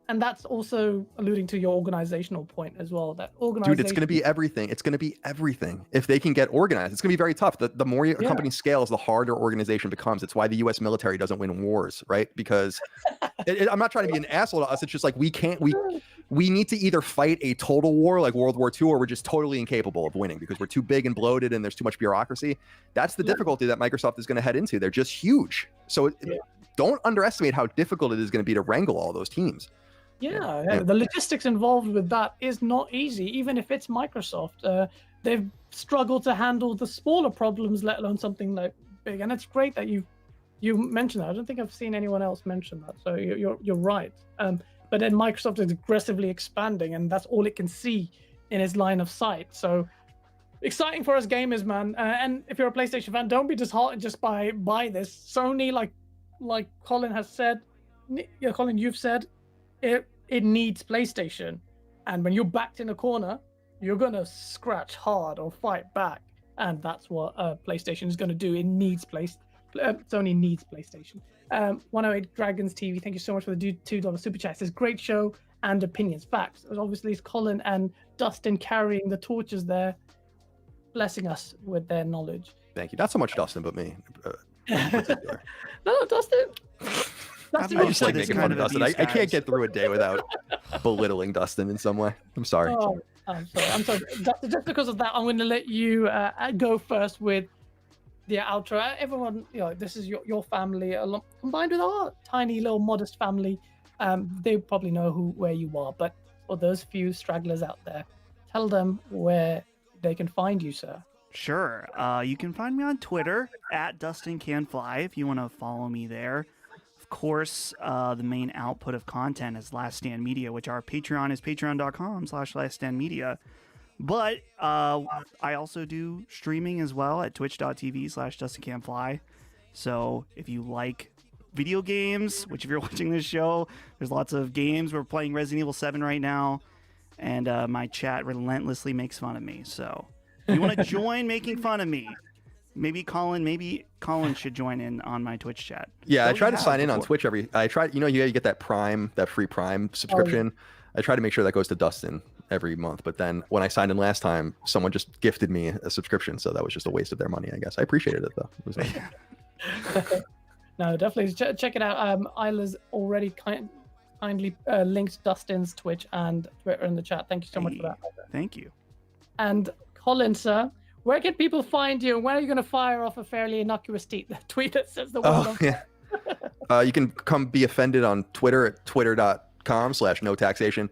and that's also alluding to your organizational point as well. That organization, dude, it's going to be everything. It's going to be everything. If they can get organized, it's going to be very tough. The more a company scales, the harder organization becomes. It's why the U.S. military doesn't win wars, right? Because I'm not trying to be an asshole to us. It's just like we need to either fight a total war like World War II, or we're just totally incapable of winning because we're too big and bloated and there's too much bureaucracy. That's the difficulty that Microsoft is going to head into. They're just huge. So don't underestimate how difficult it is going to be to wrangle all those teams. The logistics involved with that is not easy, even if it's Microsoft. They've struggled to handle the smaller problems, let alone something like big. And it's great that you mentioned that. I don't think I've seen anyone else mention that. So you're right. But then Microsoft is aggressively expanding, and that's all it can see in its line of sight. So exciting for us gamers, man. And if you're a PlayStation fan, don't be disheartened just by this. Sony, like Colin has said, Colin, you've said, it needs PlayStation, and when you're backed in a corner, you're gonna scratch hard or fight back, and that's what PlayStation is gonna do. It needs Sony needs PlayStation. 108 Dragons TV, thank you so much for the $2 super chat. It says great show and opinions, facts. Obviously, it's Colin and Dustin carrying the torches there, blessing us with their knowledge. Thank you. Not so much Dustin, but me. No, Dustin. I just like making fun of Dustin. I can't get through a day without belittling Dustin in some way. I'm sorry. Oh, I'm sorry. Just because of that, I'm going to let you go first with the outro. Everyone, this is your family, combined with our tiny little modest family. They probably know where you are, but for those few stragglers out there, tell them where they can find you, sir. Sure. You can find me on Twitter at DustinCanFly if you want to follow me there. Of course, the main output of content is Last Stand Media, which our Patreon is patreon.com/laststandmedia. But I also do streaming as well at twitch.tv/DustinCanFly. So if you like video games, which if you're watching this show, there's lots of games. We're playing Resident Evil 7 right now, and my chat relentlessly makes fun of me. So if you want to join making fun of me, maybe Colin should join in on my Twitch chat. Yeah, I try to sign in on Twitch you get that free Prime subscription. I try to make sure that goes to Dustin every month. But then when I signed in last time, someone just gifted me a subscription, so that was just a waste of their money, I guess. I appreciated it though. It was nice. No, definitely check it out. Isla's already kindly linked Dustin's Twitch and Twitter in the chat. Thank you so much for that. Thank you. And Colin, sir, where can people find you? When are you going to fire off a fairly innocuous tweet that says the word? Yeah. You can come be offended on Twitter at twitter.com/no taxation.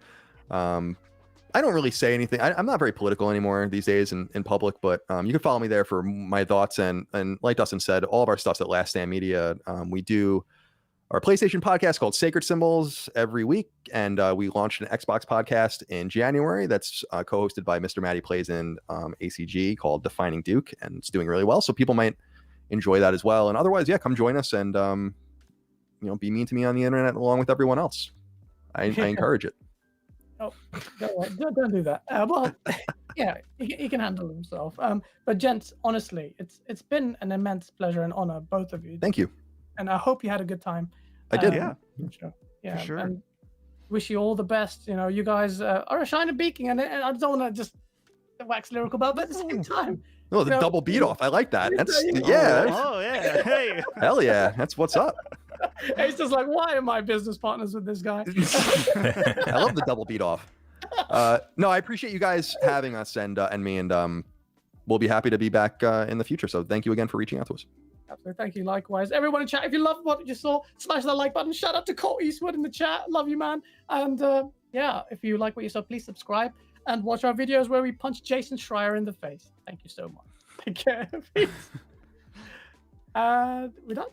I don't really say anything. I'm not very political anymore these days in public, but you can follow me there for my thoughts. And like Dustin said, all of our stuff's at Last Stand Media. We do our PlayStation podcast called Sacred Symbols every week. And we launched an Xbox podcast in January that's co-hosted by Mr. Matty Plays in ACG called Defining Duke. And it's doing really well. So people might enjoy that as well. And otherwise, come join us and, be mean to me on the internet along with everyone else. I encourage it. Oh, don't do that. Well, yeah, he can handle himself. But gents, honestly, it's been an immense pleasure and honor, both of you. Thank you. And I hope you had a good time. I did. Yeah. Yeah, For sure. and wish you all the best. You know, you guys are a shining beacon, and I don't want to just wax lyrical about, but at the same time, No, the you know, double beat off. I like that. That's Oh, yeah. Oh yeah. Hey. Hell yeah. That's what's up. it's just like, why am I business partners with this guy? I love the double beat off. No, I appreciate you guys having us and me, and we'll be happy to be back in the future. So thank you again for reaching out to us. Absolutely. Thank you. Likewise. Everyone in chat, if you loved what you saw, smash that like button. Shout out to Cole Eastwood in the chat. Love you, man. And yeah, if you like what you saw, please subscribe and watch our videos where we punch Jason Schreier in the face. Thank you so much. Take care. Peace. We're done.